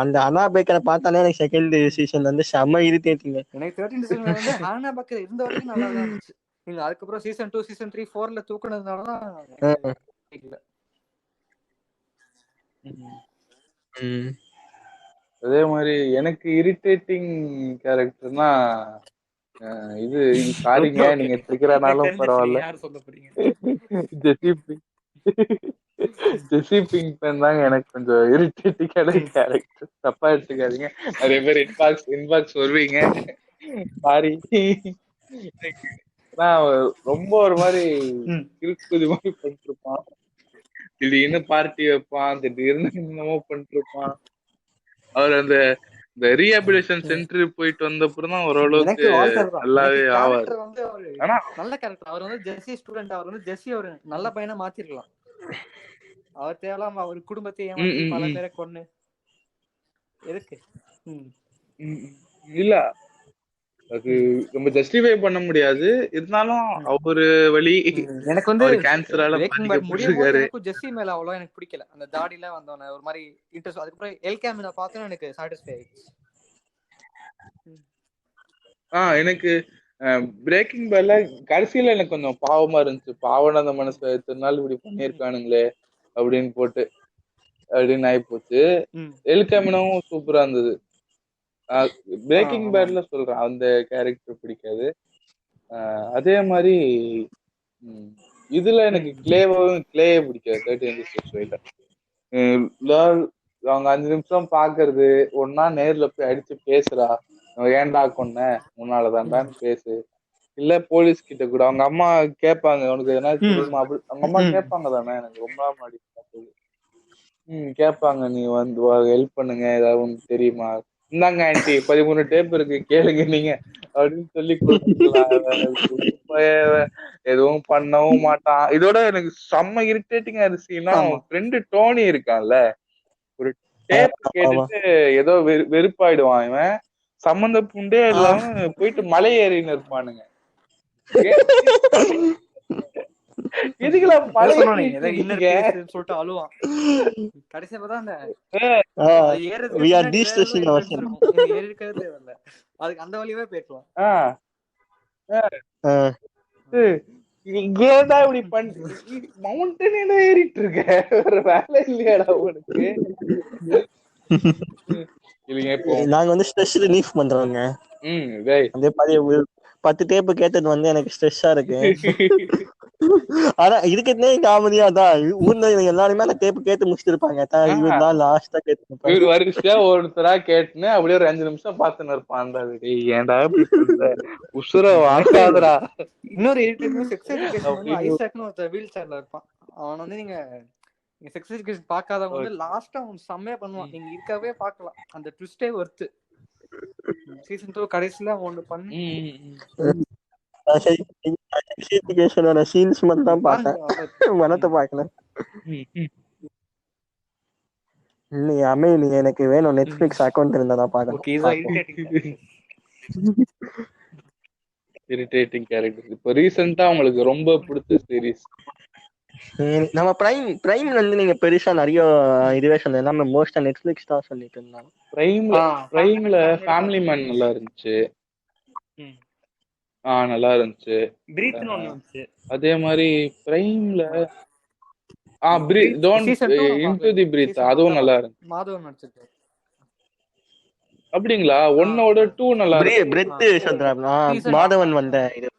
அந்த அனா பேக்கரை பார்த்தாலே எனக்கு செகண்ட் சீசன் வந்து செம்ம இரிட்டேட்டிங். எனக்கு 13th சீசன்ல வந்து ஹானா பேக்கர் இருந்த வரைக்கும் நல்லா தான் இருந்துச்சு. நீங்க அதுக்கப்புறம் சீசன் 2 சீசன் 3 4ல தூக்குனதுனால தான் இல்ல. அதே மாதிரி எனக்கு இரிட்டேட்டிங் கேரக்டர்னா இது சாரிங்க நீங்க ட்ரிகரானாலும் பரவாயில்ல, ஜெசி பிங்க்மேன் தாங்க எனக்கு கொஞ்சம் இரிட்டேட்டிங்கான கேரக்டர். தப்பா எடுத்துக்காதீங்க, நிறைய பேர் இன்பாக்ஸ் வருவீங்க, சாரி. ரொம்ப ஒரு மாதிரி கிறுக்குதி மாதிரி பண்ணிட்டு இருப்பான், திடீர்னு பார்ட்டி வைப்பான், திடீர்னு என்னமோ பண்ணிட்டு இருப்பான். அவர் அந்த ரீஹாபிலிட்டேஷன் சென்டர் போயிட்டு வந்த அப்புறம் தான் ஓரளவுக்கு நல்லாவே ஆவாரு. ஆனா நல்ல கேரக்டர். அவர் வந்து ஜெஸ்ஸி ஸ்டூடெண்ட், அவர் வந்து ஜெஸ்ஸி ஒரு நல்ல பையனா மாத்திரலாம். அவர் தேவலாம அவர் குடும்பத்தை ஏமாத்தி பல பேரை கொன்னு எதுக்கு இல்ல அது நம்ம ஜஸ்டிஃபை பண்ண முடியாது. இருந்தாலும் அவரு வழி எனக்கு வந்து கேன்சரால பாதிக்கப்பட்டிருக்காரு. ஜெஸ்ஸி மேல அவ்வளவு எனக்கு பிடிக்கல. அந்த தாடில வந்தவன ஒரு மாதிரி இன்ட்ரெஸ்ட். அதுக்கப்புறம் எல்கேமின பார்த்தா எனக்கு சாட்டிஸ்ஃபை ஆயிடுச்சு. எனக்கு பிரேக்கிங் பேட்ல கடைசியில எனக்கு கொஞ்சம் பாவமா இருந்துச்சு. பாவன அந்த மனசு எத்தனை நாள் இப்படி பண்ணிருக்கானுங்களே அப்படின்னு போட்டு அப்படின்னு ஆகி போச்சு. எல்கேமினாவும் சூப்பரா இருந்தது. பிரேக்கிங் பேட்ல சொல்றேன், அந்த கேரக்டர் பிடிக்காது. அதே மாதிரி இதுல எனக்கு கிளேயே பிடிக்காது. 13th அவங்க 5 நிமிஷம் பாக்குறது, ஒன்னா நேர்ல போய் அடிச்சு பேசுறா, ஏன்டா கொன்ன முன்னாலதான்டான்னு பேசு. இல்ல போலீஸ் கிட்ட கூட அவங்க அம்மா கேட்பாங்க, உனக்கு எதனா தெரியுமா அப்படி அவங்க அம்மா கேட்பாங்க தானே. எனக்கு ரொம்ப நாள் கேட்பாங்க, நீ வந்து ஹெல்ப் பண்ணுங்க, ஏதாவது உனக்கு தெரியுமா, இந்தாங்க ஆன்ட்டி 13 டேப் இருக்கு கேளுங்க நீங்க அப்படின்னு சொல்லி கொடுத்துருக்கலாம். எதுவும் பண்ணவும் மாட்டான். இதோட எனக்கு செம்ம இரிட்டேட்டிங்கா இருந்துச்சுன்னா ஃப்ரெண்டு டோனி இருக்கான்ல, ஒரு டேப் கேட்டுட்டு ஏதோ வெறுப்பாயிடுவான். இவன் சம்மந்த புண்டே இல்லாம போயிட்டு மலை ஏறின்னு இருப்பானுங்க. எதுக்குல மலை சொல்லிட்டு அழுவான். கடைசியா பார்த்தா அந்த அதுக்கு அந்த வழியவே போயிடலாம். இங்கேதான் இப்படி பண்ணி மவுண்டன் ஏறிட்டு இருக்க, ஒரு வேலை இல்லையாடா உனக்கு? நாங்க வந்து ஸ்ட்ரெஸ் ரிலீஃப் பண்றோங்க. அதே மாதிரி 10 டேப் கேட்டது வந்து எனக்கு ஸ்ட்ரெஸ்ஸா இருக்கு. ஆனா இதுக்குன்னே காமெடியா தான் ஊர்ல எல்லாருமே அந்த டேப் கேட்டு முடிச்சுட்டு இருப்பாங்க. இவர்தான் லாஸ்டா கேட்டு வரிசையா ஒருத்தரா கேட்டுன்னு அப்படியே ஒரு 5 நிமிஷம் பார்த்துன்னு இருப்பான். ஏன்டா உசுர வாங்காதடா. இன்னொரு ஐசாக்னு ஒருத்தர் வீல் சேர்ல இருப்பான். அவன் வந்து நீங்க செக்ஸ் எஜுகேஷன் பார்க்காதவங்க வந்து லாஸ்டா அவன் செம்மையா பண்ணுவான். நீங்க இருக்கவே பார்க்கலாம். அந்த ட்விஸ்டே ஒர்த்து. சீசன் 2 கடைசில ஒன்னு பண்ணி சீன்ஸ் மட்டும் தான் பார்த்தேன், மனத்தை பார்க்கல. நீ எனக்கு வேணும் நெட்ஃபிளிக்ஸ் அக்கௌண்ட் இருந்தா பாக்கணும். ஓகே, இதுதான் இரிட்டேட்டிங். Irritating character. இப்போ ரீசெண்டா உங்களுக்கு ரொம்ப பிடிச்ச சீரிஸ்? நம்ம பிரைம்ல இருந்து நீங்க பெருசா நிறைய இதுவே சொன்ன எல்லாமே மோஸ்டா நெட்ஃபிளிக்ஸ் தான் சொல்லிட்டு இருந்தாங்க. பிரைம்ல ஃபேமிலி மேன் நல்லா இருந்துச்சு. நல்லா இருந்துச்சு. பிரீத்னு ஒன்னு வந்துச்சு. அதே மாதிரி பிரைம்ல இன்டு தி பிரீத் அதுவும் நல்லா இருந்துச்சு. மாதவன் நடிச்சிருக்காரு. அப்படிங்களா? 1ஓட 2 நல்லா இருக்கு. பிரெத் சொல்றாங்க மாதவன் வந்த இது.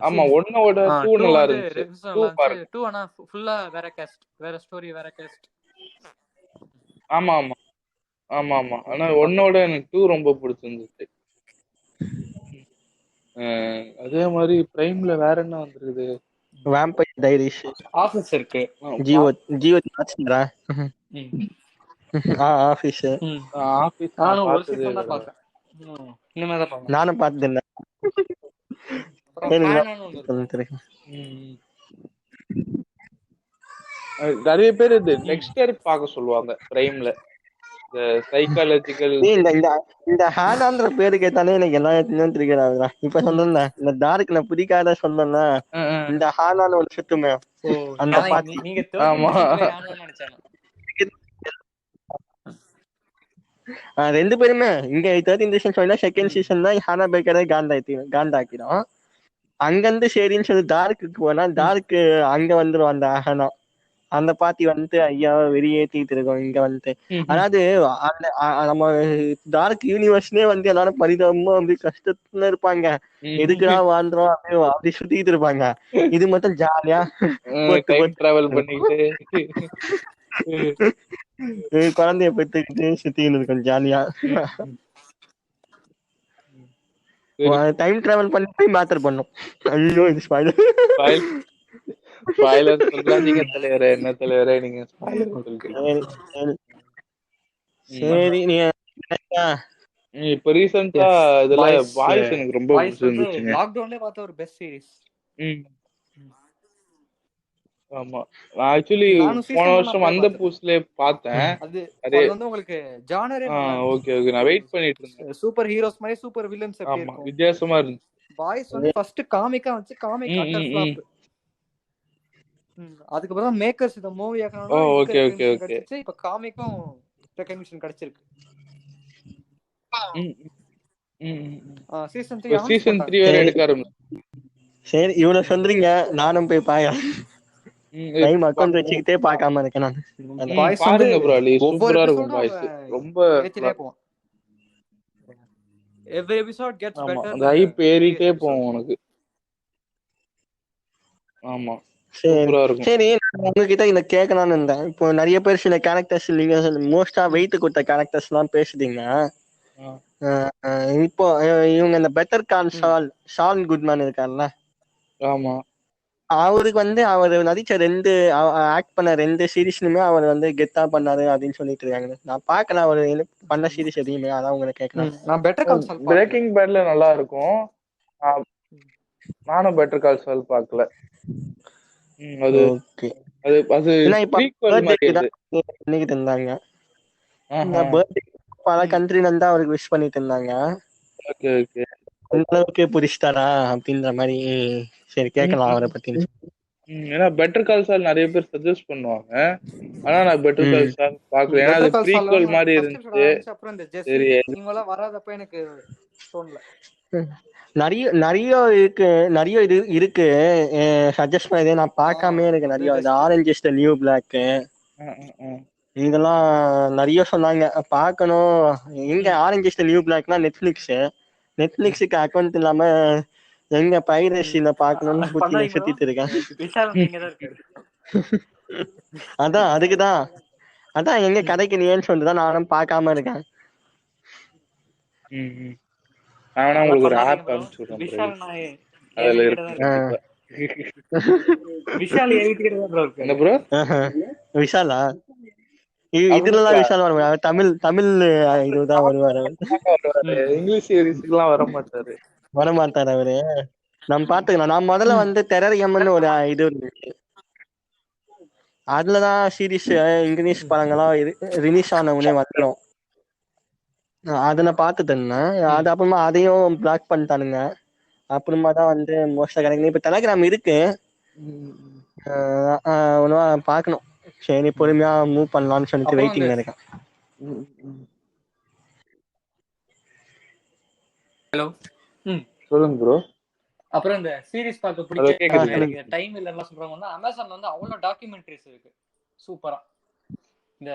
ஆமா 1ஓட 2 நல்லா இருந்துச்சு. 2 ஆனா ஃபுல்லா வேற காஸ்ட், வேற ஸ்டோரி, வேற காஸ்ட். ஆமா ஆமா ஆமா ஆமா. ஆனா 1ஓட எனக்கு 2 ரொம்ப பிடிச்சிருந்துச்சு. அதே மாதிரி பிரைம்ல வேற என்ன வந்திருக்குது? வாம்பயர் டைரிஸ், ஆபீஸ் இருக்கு. ஜியோ மாட்ஸ்டரா? ஆபீஸ் நானும் ஒரு சீசன் தான் பார்த்தேன். இனிமே தான் பார்க்கணும். நானும் பார்த்ததில்ல. நிறைய பேர் இது டெக்ஸ்டர் பார்க்க சொல்லுவாங்க பிரைம்ல. இந்த சைக்காலஜிக்கல் இந்த ஹானான்ற பேரு கேட்டாலே எனக்கு எல்லா இடத்துலயும் ட்ரிகர் ஆகுதா. இப்ப சொன்னா இந்த டார்க் நான் பிடிக்காத சொன்னா இந்த ஹானான்னு ஒரு சுத்துமே அந்த பாட்டு. நீங்க ஆமா ரெண்டு பேருமே இங்க 13th சீசன் சொன்னா செகண்ட் சீசன் தான் ஹானா பேக்கரே காண்டாக்கிடும். அங்கிருந்து சரின்னு சொல்லி டார்க்குக்கு போனா டார்க்கு அங்க வந்துடும் அந்த ஹானா. அந்த பாத்தி வந்துட்டு ஐயா வெறியேத்திட்டு இருக்கோம் இங்க வந்துட்டு. அதாவது நம்ம டார்க் யூனிவர்ஸ்லயே வந்து எல்லாரும் பரிதாபமா அப்படி கஷ்டத்துல இருப்பாங்க. எதுக்குடா வாழ்றோம் அப்படி சுத்திட்டு இருப்பாங்க. இது மட்டும் ஜாலியா டிராவல் பண்ணிட்டு குழந்தைய பெற்றுக்கிட்டு சுத்தின்னு இருக்கும் ஜாலியா. டைம் டிராவல் பண்ணி போய் மேட்டர் பண்ணும். ஐயோ இது ஸ்பாயிலர் சொல்லாதீங்க தலைவரே. என்ன தலைவரே நீங்க ஸ்பாயிலர் சொல்றீங்க? சரி நீ இப்ப ரீசன்ட்டா இதுல வாய்ஸ் எனக்கு ரொம்ப பிடிச்சிருந்துச்சு. லாக்டவுன்ல பார்த்த ஒரு பெஸ்ட் சீரிஸ். ஆமா ஆக்சுவலி போன வருஷம் அந்த பூஸ்ல பார்த்தேன். அது வந்து உங்களுக்கு ஜானரே ஓகே ஓகே நான் வெயிட் பண்ணிட்டு இருந்தேன். சூப்பர் ஹீரோஸ் மாதிரி சூப்பர் வில்லன்ஸ் எப்படி இருக்கும் வித்தியாசமா இருந்துச்சு. பாய்ஸ் வந்து ஃபர்ஸ்ட் காமிக்கா வந்து காமிக் அட்டர் ஃப்ளாப். அதுக்கு அப்புறம் மேக்கர்ஸ் இந்த மூவி ஆக்கறனால ஓகே ஓகே ஓகே இப்ப காமிக்கும் ரெகக்னிஷன் கிடைச்சிருக்கு. சீசன் 3 வேற எடுக்க ஆரம்பிச்சு. சரி இவ்வளவு சொல்றீங்க நானும் போய் பாயா டைம் அக்கவுண்ட் வச்சுக்கிட்டே பார்க்காம இருக்கேன் நான். பாய்ஸ் பாருங்க ப்ரோ அலி சூப்பரா இருக்கும். பாய்ஸ் ரொம்ப ஏத்திட்டே போவோம். Every episode gets better. அந்த ஹைப் ஏறிட்டே போகும் உனக்கு. ஆமா சூப்பரா இருக்கும். சரி உங்ககிட்ட இத கேட்கலாம்னு இருந்தேன். இப்போ நிறைய பேர் சில கேரக்டர்ஸ் நீங்க மோஸ்டா வெயிட் கொடுத்த கேரக்டர்ஸ் எல்லாம் பேசுறீங்க. இப்போ இவங்க இந்த பெட்டர் கால் ஷான் குட்மேன் இருக்காருல்ல, ஆமா அவருக்கு வந்து அவர் நடிச்ச ஆக்ட் பண்ண 2 சீரீஸ்லுமே அவர் வந்து கெத்தா பண்ணாரு அப்படின்னு சொல்லிட்டு இருக்காங்க. நான் பாக்கல அவர் பண்ண சீரீஸ் எதையுமே. அதான் உங்களை கேட்கலாம். நான் பெட்டர் கால் சால் பிரேக்கிங் பேட்ல நல்லா இருக்கும். நானும் பெட்டர் கால் சால் பார்க்கல. அது ஓகே அது ப்ரீக்வல் மாதிரி பண்ணிட்டு இருந்தாங்க. பர்த்டே பல கண்ட்ரில இருந்தா அவருக்கு விஷ் பண்ணிட்டு இருந்தாங்க. ஓகே ஓகே உங்களுக்கு புடிச்சிட்டாரா அப்படின்ற மாதிரி. சரி கேட்கலாம் அவரை பத்தி. ஏன்னா பெட்டர் கால் சால் நிறைய பேர் சஜஸ்ட் பண்ணுவாங்க. ஆனா நான் பெட்டர் கால் சால் பார்க்கல. ஏன்னா அது ப்ரீக்வல் மாதிரி இருந்துச்சு. அப்புறம் இந்த ஜெஸ்ஸி இவங்கலாம் வராதப்ப எனக்கு தோணல. நிறைய இது இருக்கு சஜஸ்ட் பண்ணதே நான் பார்க்காம இருக்கு. நிறைய Orange is the New Black இதெல்லாம் நிறைய சொன்னாங்க பார்க்கணும். எங்க ஆரஞ்சு இஸ் தி நியூ பிளாக்னா நெட்ஃபிளிக்ஸுக்கு அக்கௌண்ட் இல்லாம எங்க பைரசில பார்க்கணும்னு சுத்திட்டு இருக்கேன். அதான் அதுக்குதான் அதான் எங்க கிடைக்கலையேன்னு சொல்லிதான் நானும் பார்க்காம இருக்கேன். உங்களுக்கு ஒரு ஆப் அனுப்பிச்சுடுறேன். அதுல இருக்கு. என்ன ப்ரோ விஷாலா? இதுலதான் விஷால் வருவாரு. தமிழ் இதுதான் வருவாரு. இங்கிலீஷ் சீரிஸ்க்குலாம் வரமாட்டாரு அவரு. நம்ம பாத்துக்கலாம். நான் முதல்ல வந்து டெரரியம்னு ஒரு இது இருந்துச்சு. அதுலதான் சீரிஸ் இங்கிலீஷ் படங்கள்லாம் ரிலீஸ் ஆன உடனே வந்துடும். அதை நான் பார்த்துட்டு இருந்தேன். அது அப்புறமா அதையும் பிளாக் பண்ணிட்டானுங்க. அப்புறமா தான் வந்து மோஸ்டா கிடைக்கணும். இப்ப டெலகிராம் இருக்கு, ஒன்றுவா பார்க்கணும். சரி பொறுமையா மூவ் பண்ணலாம்னு சொல்லிட்டு வெயிட்டிங்ல இருக்கேன். ஹலோ, சொல்லுங்க ப்ரோ. அப்புறம் இந்த சீரிஸ் பார்க்க பிடிக்க டைம் இல்லைன்னா சொல்றவங்க வந்து அமேசான்ல வந்து அவ்வளவு டாக்குமெண்ட்ரிஸ் இருக்கு சூப்பரா. இந்த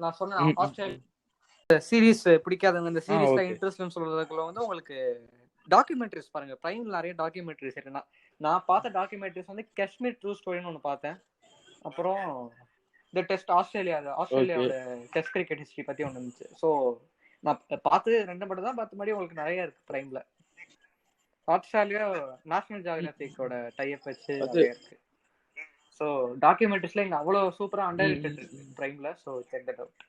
நான் சொன்ன ஆஸ்திரேலியா சீரிஸ் பிடிக்காதவங்க இந்த சீரிஸ்ல இன்ட்ரெஸ்ட்னு சொல்றதுக்குள்ள வந்து உங்களுக்கு டாக்குமெண்ட்ரிஸ் பாருங்க. பிரைம்ல நிறைய டாக்குமெண்ட்ரிஸ் இருக்குன்னா நான் பார்த்த டாக்குமெண்ட்ரிஸ் வந்து காஷ்மீர் ட்ரூ ஸ்டோரின்னு ஒன்று பார்த்தேன். அப்புறம் இந்த டெஸ்ட் ஆஸ்திரேலியாவோட டெஸ்ட் கிரிக்கெட் ஹிஸ்டரி பத்தி ஒன்று இருந்துச்சு. ஸோ நான் பார்த்து 2 மட்டும் தான் பார்த்த மாதிரி உங்களுக்கு நிறைய இருக்கு பிரைம்ல. ஆஸ்திரேலியா நேஷனல் ஜியோகிராஃபிக்கோட டைப் வச்சு நிறைய இருக்கு. ஸோ டாக்குமெண்ட்ரிஸ்ல இங்க அவ்வளவு சூப்பரா அண்டர்ரேட்டட் இருக்கு பிரைம்ல. So check that out.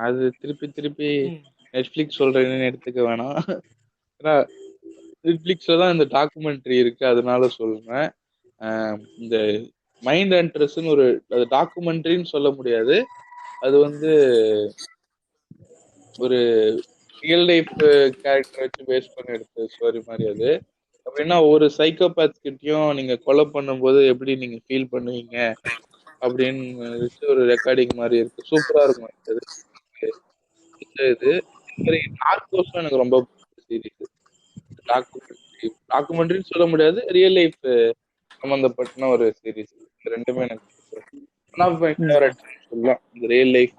அது திருப்பி நெட்ஃபிளிக்ஸ் சொல்றேன்னு எடுத்துக்க வேணாம். நெட்ஃபிளிக்ஸ்ல தான் இந்த டாக்குமெண்ட்ரி இருக்கு, அதனால சொல்றேன். இந்த மைண்ட் ஹண்டர்ஸ்னு ஒரு டாக்குமெண்ட்ரின்னு சொல்ல முடியாது, அது வந்து ஒரு ரியல் லைஃப் கேரக்டர் வச்சு பேஸ் பண்ணி எடுத்த ஸ்டோரி மாதிரி. அது அப்படின்னா ஒரு சைக்கோபேத் கிட்டயும் நீங்க கொலை பண்ணும்போது எப்படி நீங்க ஃபீல் பண்ணுவீங்க அப்படின்னு ஒரு ரெக்கார்டிங் மாதிரி இருக்கு. சூப்பரா இருக்கும் இது. நார்கோஸும் எனக்கு ரொம்ப சீரிஸ். டாக்குமெண்ட்ரின்னு சொல்ல முடியாது, ரியல் லைஃப் சம்பந்தப்பட்ட ஒரு சீரிஸ். ரெண்டுமே எனக்கு சொல்லலாம், இந்த ரியல் லைஃப்.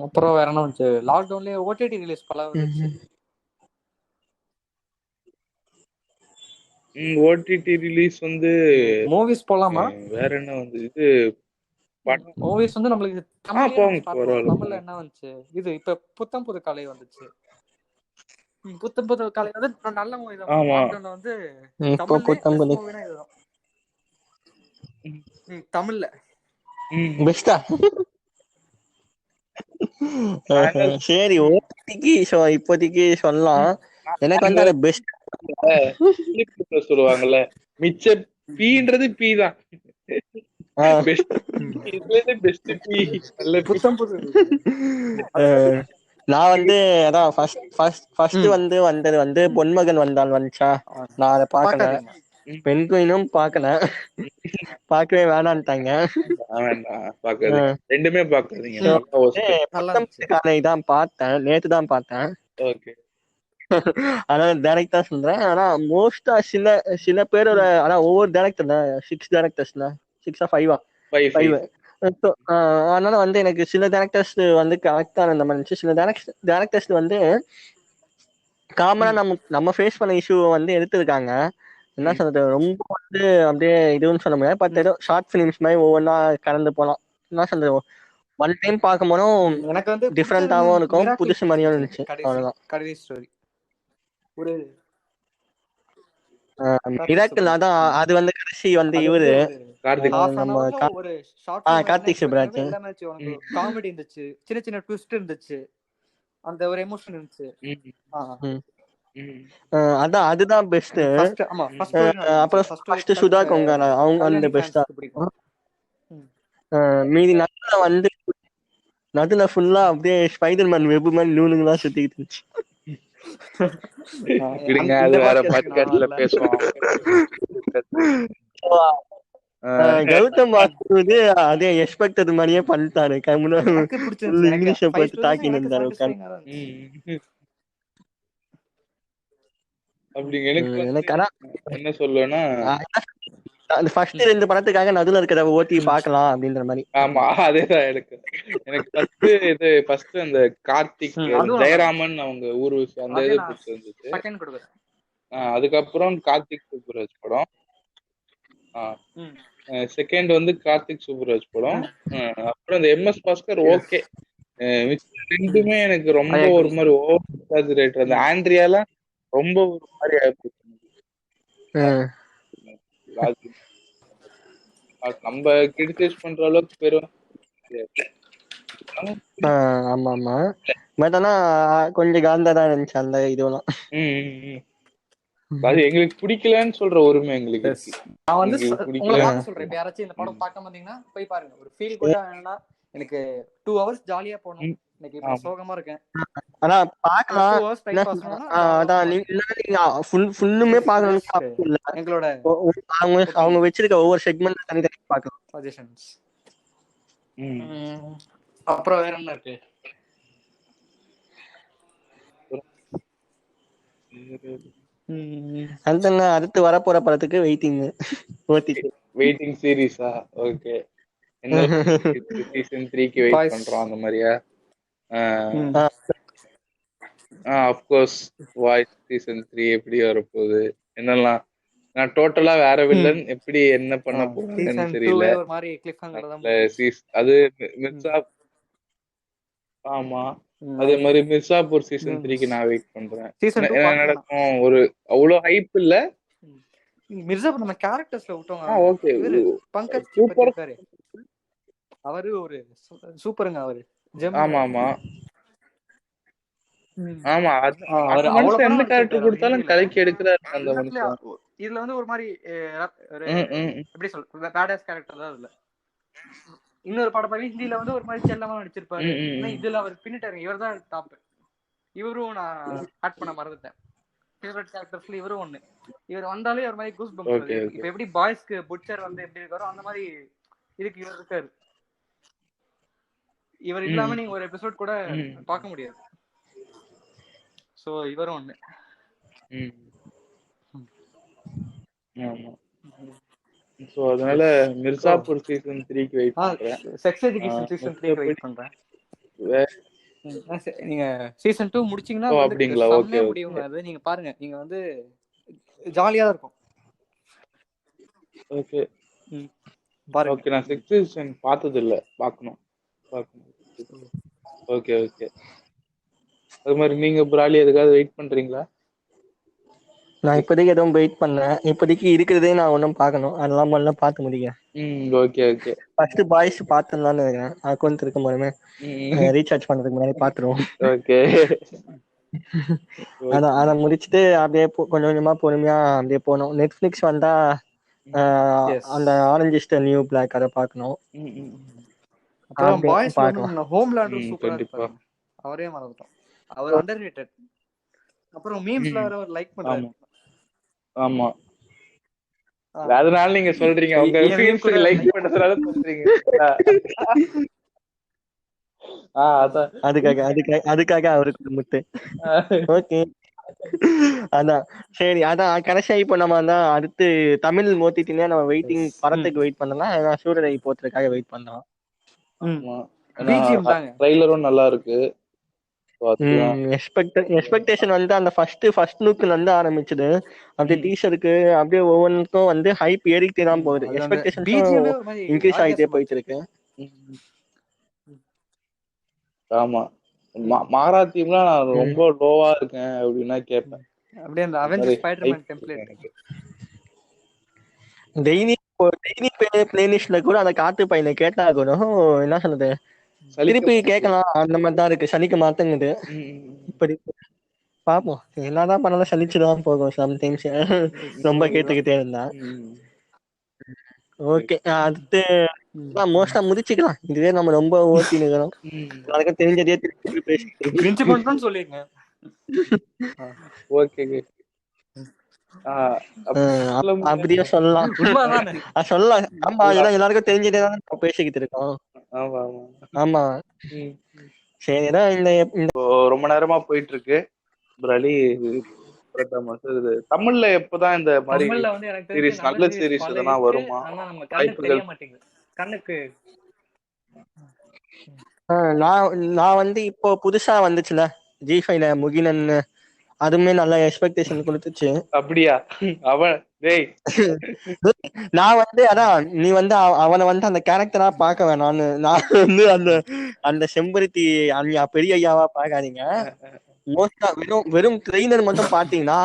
அப்புறம் வேற என்ன வந்துச்சு? லாக்டவுன்லயே ஓடிடி ரிலீஸ் பல வந்துச்சு. ஓடிடி ரிலீஸ் வந்து மூவிஸ் போலாமா? வேற என்ன வந்து இது மூவிஸ் வந்து நம்மளுக்கு தமிழ்ல என்ன வந்துச்சு? இது இப்ப புத்தம் புது கலை வந்துச்சு. புத்தம் புது கலை வந்து நல்ல மூவி தான். லாக்டவுன்ல வந்து தமிழ்ல பெஸ்டா. சரி ஓடிடிக்கு இப்போதைக்கு சொல்லலாம். எனக்கு வந்து அது பெஸ்ட் சொல்லுவாங்கல்ல, மிச்ச பீன்றது பீ தான். நான் வந்து அதான் ஃபர்ஸ்ட் வந்தது வந்து பொன்மகன் வந்தால் வந்துச்சா, நான் அதை பார்க்கல. பெண்குயினும் பார்க்கல, பார்க்கவே வேணான்ட்டாங்க. ரெண்டுமே பார்க்காதீங்க. தான் பார்த்தேன், நேத்து தான் பார்த்தேன். அதனால டைரக்டா சொல்றேன். ஆனா மோஸ்டா சில பேரோட, ஆனா ஒவ்வொரு டைரக்டர்ல 6 டைரக்டர்ஸ்ல 6 or 5 அதனால வந்து எனக்கு சில டைரக்டர்ஸ் வந்து கரெக்டா இருந்த மாதிரி இருந்துச்சு. சில டைரக்டர்ஸ் வந்து காமனா நம்ம ஃபேஸ் பண்ண இஷ்யூ வந்து எடுத்திருக்காங்க. என்ன சொல்றது, ரொம்ப வந்து அப்படியே இதுன்னு சொல்ல முடியாது. பட் ஏதோ ஷார்ட் பிலிம்ஸ் மாதிரி ஒவ்வொன்றா கடந்து போலாம். என்ன சொல்றது, ஒன் டைம் பார்க்கும் போதும் எனக்கு வந்து டிஃப்ரெண்டாவும் இருக்கும், புதுசு மாதிரியும் இருந்துச்சு. அவ்வளவுதான். கடைசி ஸ்டோரி ஒரு மிராக்கிள். அதான் அது வந்து கடைசி வந்து இவரு கார்த்திக் சுப்ராஜ். காமெடி இருந்துச்சு, சின்ன சின்ன ட்விஸ்ட் இருந்துச்சு, அந்த ஒரு எமோஷன் இருந்துச்சு. அதான் அதுதான் பெஸ்ட். அப்புறம் ஃபர்ஸ்ட் சுதா கொங்காரா, அவங்க வந்து பெஸ்டா. மீதி நடுல ஃபுல்லா அப்படியே ஸ்பைடர்மேன் வெப் மாதிரி நூலுங்களா சுத்திக்கிட்டு இருந்துச்சு. கௌதம் வாசுதேவ் அதே எக்ஸ்பெக்டட் மாதிரியே பண்ணிட்டாரு. இங்கிலீஷ பார்த்து தாக்கி நின்றாரு. என்ன சொல்லுவேன்னா, அந்த ஃபர்ஸ்ட் 2 படத்துக்காக நடுவுல இருக்கிற ஓட்டி பார்க்கலாம் அப்படின்ற மாதிரி. ஆமா, அதேதான். எனக்கு ஃபர்ஸ்ட் அந்த கார்த்திக் ஜெயராமன் அவங்க ஊரு அந்த இது பிடிச்சிருந்துச்சு. அதுக்கப்புறம் கார்த்திக் சுப்புராஜ் படம். செகண்ட் வந்து கார்த்திக் சுப்புராஜ் படம். அப்புறம் இந்த MS பாஸ்கர். ஓகே, ரெண்டுமே எனக்கு ரொம்ப ஒரு மாதிரி ஓவர் எக்ஸாஜரேட். அந்த ஆண்ட்ரியாலாம் ரொம்ப ஒரு மாதிரி ஆயிடுச்சு. நம்ம கிரிட்டிசைஸ் பண்ற அளவுக்கு பெரும். ஆமா ஆமா, பட் ஆனா கொஞ்சம் காந்தா தான் இருந்துச்சு அந்த இதுவெல்லாம். அது எங்களுக்கு பிடிக்கலன்னு சொல்ற உரிமை எங்களுக்கு இருக்கு. நான் வந்து எங்களுக்கு உங்களை பிடிக்கல. பார்க்க சொல்றேன். இப்ப யாராச்சும் இந்த படம் பார்க்க வந்தீங்கன்னா போய் பாருங்க. ஒரு ஃபீல் குட்டா வேணும்னா எனக்கு 2 hours ஜாலியா போகணும், இன்னைக்கு இப்ப சோகமா இருக்கேன், ஆனா பாக்கலாம் 2 hours டைம் பாஸ் பண்ணனும்னா அதான் நீங்க ஃபுல்லுமே பார்க்கணும்னு இல்ல. எங்களோட அவங்க வச்சிருக்க ஒவ்வொரு செக்மெண்ட் தனித்தனி பார்க்கலாம். சஜஷன்ஸ். அப்புறம் வேற என்ன இருக்கு? அடுத்து வரப்போற படத்துக்கு வெயிட்டிங் சீரிஸா? ஓகே. என்ன சீசன் 3க்கு வெயிட் பண்றோம் அந்த மாதிரியா? ஆஃப் கோர்ஸ் வாய்ஸ் சீசன் 3 எப்படி வரப்போகுது என்னெல்லாம் நான் டோட்டலா வேற வில்லன் எப்படி என்ன பண்ண போறேன்னு தெரியல. ஒரு மாதிரி கிளிஃப் ஹேங்கர் தான் அது மிர்சா. ஆமா, அதே மாதிரி மிர்சாபூர் சீசன் 3க்கு நான் வெயிட் பண்றேன். என்ன நடக்கும் ஒரு அவ்வளவு ஹைப் இல்ல. மிர்சாபூர் நம்ம கேரக்டர்ஸ்ல விட்டோங்க. ஓகே, பங்கஜ் சூப்பர் இருக்காரு. அவரு ஒரு சூப்பருங்க அவரு. ஆமா ஆமா ஆமா, அவர் அவ்வளவு எந்த கேரக்டர் கொடுத்தாலும் கலக்கி எடுக்கிறாரு அந்த மனுஷன். இதுல வந்து ஒரு மாதிரி எப்படி சொல்ற பேடாஸ் கேரக்டர் தான் இதுல. இன்னொரு படம் பாருங்க, ஹிந்தில வந்து ஒரு மாதிரி செல்லமா நடிச்சிருப்பாரு. இதுல அவர் பின்னிட்டாரு. இவர் தான் டாப். இவரும் நான் ஆட் பண்ண மறந்துட்டேன். ஃபேவரட் கேரக்டர்ஸ்ல இவரும் ஒண்ணு. இவர் வந்தாலே ஒரு மாதிரி கூஸ் பம்ப்ஸ். இப்ப எப்படி பாய்ஸ்க்கு புட்சர் வந்து எப்படி இருக்காரோ அந்த மாதிரி இதுக்கு இவர் இருக்காரு. இவர் இல்லாம நீங்க ஒரு எபிசோட் கூட பார்க்க முடியாது. சோ இவரும் ஒண்ணு. ஆமா, சோ அதனால மிர்சாபூர் சீசன் 3க்கு வெயிட் பண்றேன். செக்ஸ் எஜுகேஷன் சீசன் 3க்கு வெயிட் பண்றேன். நீங்க சீசன் 2 முடிச்சீங்கன்னா அப்படிங்களா? ஓகே, முடியுங்க. அது நீங்க பாருங்க, நீங்க வந்து ஜாலியா தான் இருக்கும். ஓகே பாருங்க. ஓகே, நான் செக்ஸ் சீசன் பார்த்தது இல்ல, பார்க்கணும். Okay okay. அது மாதிரி நீங்க பிராலி எதுக்காவது வெயிட் பண்றீங்களா? நான் இப்போதைக்கு எதுவும் வெயிட் பண்ணேன். இப்போதைக்கு இருக்கிறதே நான் ஒன்றும் பார்க்கணும். அதெல்லாம் எல்லாம் பார்த்து முடியும். Okay okay. ஃபர்ஸ்ட் பாய்ஸ் பார்த்துலான்னு இருக்கேன். அக்கௌண்ட் இருக்கும் போதுமே ரீசார்ஜ் பண்றதுக்கு முன்னாடி பார்த்துருவோம். ஓகே. அதை முடிச்சுட்டு அப்படியே கொஞ்சம் கொஞ்சமா பொறுமையா அப்படியே போகணும். நெட்ஃபிளிக்ஸ் வந்தா அந்த Orange is the New Black அதை பார்க்கணும். அப்புறம் பாய்ஸ் ஹோம்லாண்டர் சூப்பரா இருப்பாரு. அவரே மறந்துட்டோம். அவர் அண்டர்ரேட்டட். அப்புறம் மீம்ஸ்ல அவர் லைக் பண்றாரு. ஆமா, அதனால நீங்க சொல்றீங்க உங்க மீம்ஸ்க்கு லைக் பண்றதுனால சொல்றீங்க. அதுக்காக அவருக்கு முத்து. ஓகே, அதான் சரி. அதான் கடைசியா இப்போ நம்ம தான் அடுத்து தமிழ் ஓட்டிட்டீங்கன்னா நம்ம வெயிட்டிங் படத்துக்கு வெயிட் பண்ணலாம். சூரரை போத்துறதுக்காக வெயிட் பண்ணலாம். ட்ரைலரும் நல்லா இருக்கு. எக்ஸ்பெக்டேஷன் வந்து அந்த ஃபர்ஸ்ட் லுக்ல இருந்து ஆரம்பிச்சது. அப்படியே டீசருக்கு அப்படியே ஒவ்வொன்றுக்கும் வந்து ஹைப் ஏறிட்டே தான் போகுது. எக்ஸ்பெக்டேஷன் இன்க்ரீஸ் ஆகிட்டே போயிட்டு இருக்கு. ஆமா, மாராத்தீம்லாம் நான் ரொம்ப லோவா இருக்கேன் அப்படின்னா கேட்பேன். அப்படியே அந்த அவெஞ்சர்ஸ் ஸ்பைடர்மேன் டெம்ப்ளேட் டெய்லி பிளேலிஸ்ட்ல கூட அந்த காட்டு பையனை கேட்டாகணும். என்ன சொல்றது, திருப்பி கேட்கலாம். அந்த மாதிரி தான் இருக்கு, சலிக்க மாட்டேங்குது. இப்படி பாப்போம், என்னதான் பண்ணாலும் சலிச்சுதான் போகும் சம்டைம்ஸ் ரொம்ப கேட்டுக்கிட்டே இருந்தா. ஓகே, அடுத்து மோஸ்டா முடிச்சுக்கலாம். இதுவே நம்ம ரொம்ப ஓட்டி நிக்கிறோம். எனக்கு தெரிஞ்சதே திருப்பி பேசிட்டு சொல்லிருங்க. ஓகே, அப்படியே சொல்லலாம். சொல்லலாம். ஆமா, இதெல்லாம் எல்லாருக்கும் தெரிஞ்சதே தான் பேசிக்கிட்டு இருக்கோம். ஆமா, சரிதான். இந்த ரொம்ப நேரமா போயிட்டு இருக்கு பிராலி. தமிழ்ல எப்பதான் இந்த மாதிரி சீரிஸ், நல்ல சீரிஸ் எதனா வருமா? கண்ணுக்கு நான் வந்து இப்போ புதுசா வந்துச்சுல G5ல முகிலன், அதுமே நல்ல எக்ஸ்பெக்டேஷன் கொடுத்துச்சு. அப்படியா? அவன் நான் வந்து அதான் நீ வந்து அவனை வந்து அந்த கேரக்டரா பார்க்க வேணான்னு நான் வந்து அந்த செம்பருத்தி அண்ணா பெரிய ஐயாவா பார்க்காதீங்க. மோஸ்டா வெறும் ட்ரெய்லர் மட்டும் பாத்தீங்கன்னா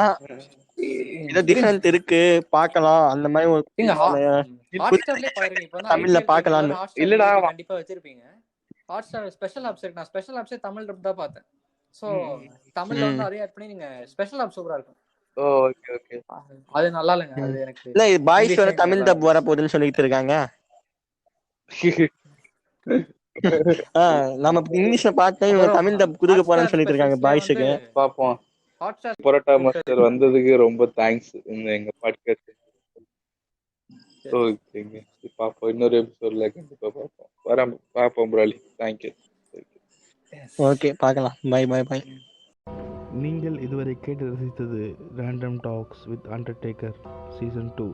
ஏதோ டிஃபரன்ஸ் இருக்கு, பார்க்கலாம். அந்த மாதிரி தமிழ்ல பார்க்கலாம். இல்லடா, கண்டிப்பா வச்சிருப்பீங்க. ஹாட்ஸ்டார் ஸ்பெஷல் ஆப்ஸ் இருக்கு. நான் ஸ்பெஷல் ஆப்ஸே தமிழ் டப் தான் பார்த்தேன். சோ தமிழ்ல வந்து அதே ஆட் பண்ணி நீங்க ஸ்பெஷல் ஆப் சூப்பரா இருக்கும். Okay okay. அது நல்லா இல்லைங்க. அது எனக்கு இல்ல இது பாய்ஸ் இங்கிலீஷ்ல வர தமிழ் டப் வர போகுதுன்னு சொல்லிட்டு இருக்காங்க. நம்ம இங்கிலீஷ்ல பார்த்தா இவங்க தமிழ் டப் குடுக்க போறேன்னு சொல்லிட்டு இருக்காங்க பாய்ஸுக்கு. பாப்போம். பரோட்டா மாஸ்டர் வந்ததுக்கு ரொம்ப தேங்க்ஸ் எங்க பாட்காஸ்ட். ஓகேங்க, பாப்போம். இன்னொரு எபிசோட்ல கண்டிப்பா பாப்போம். பாப்போம் ப்ரோலி. தேங்க்யூ. ஓகே, பார்க்கலாம். Bye bye bye. நீங்கள் இதுவரை கேட்டு ரசித்தது Random Talks with Undertaker season 2.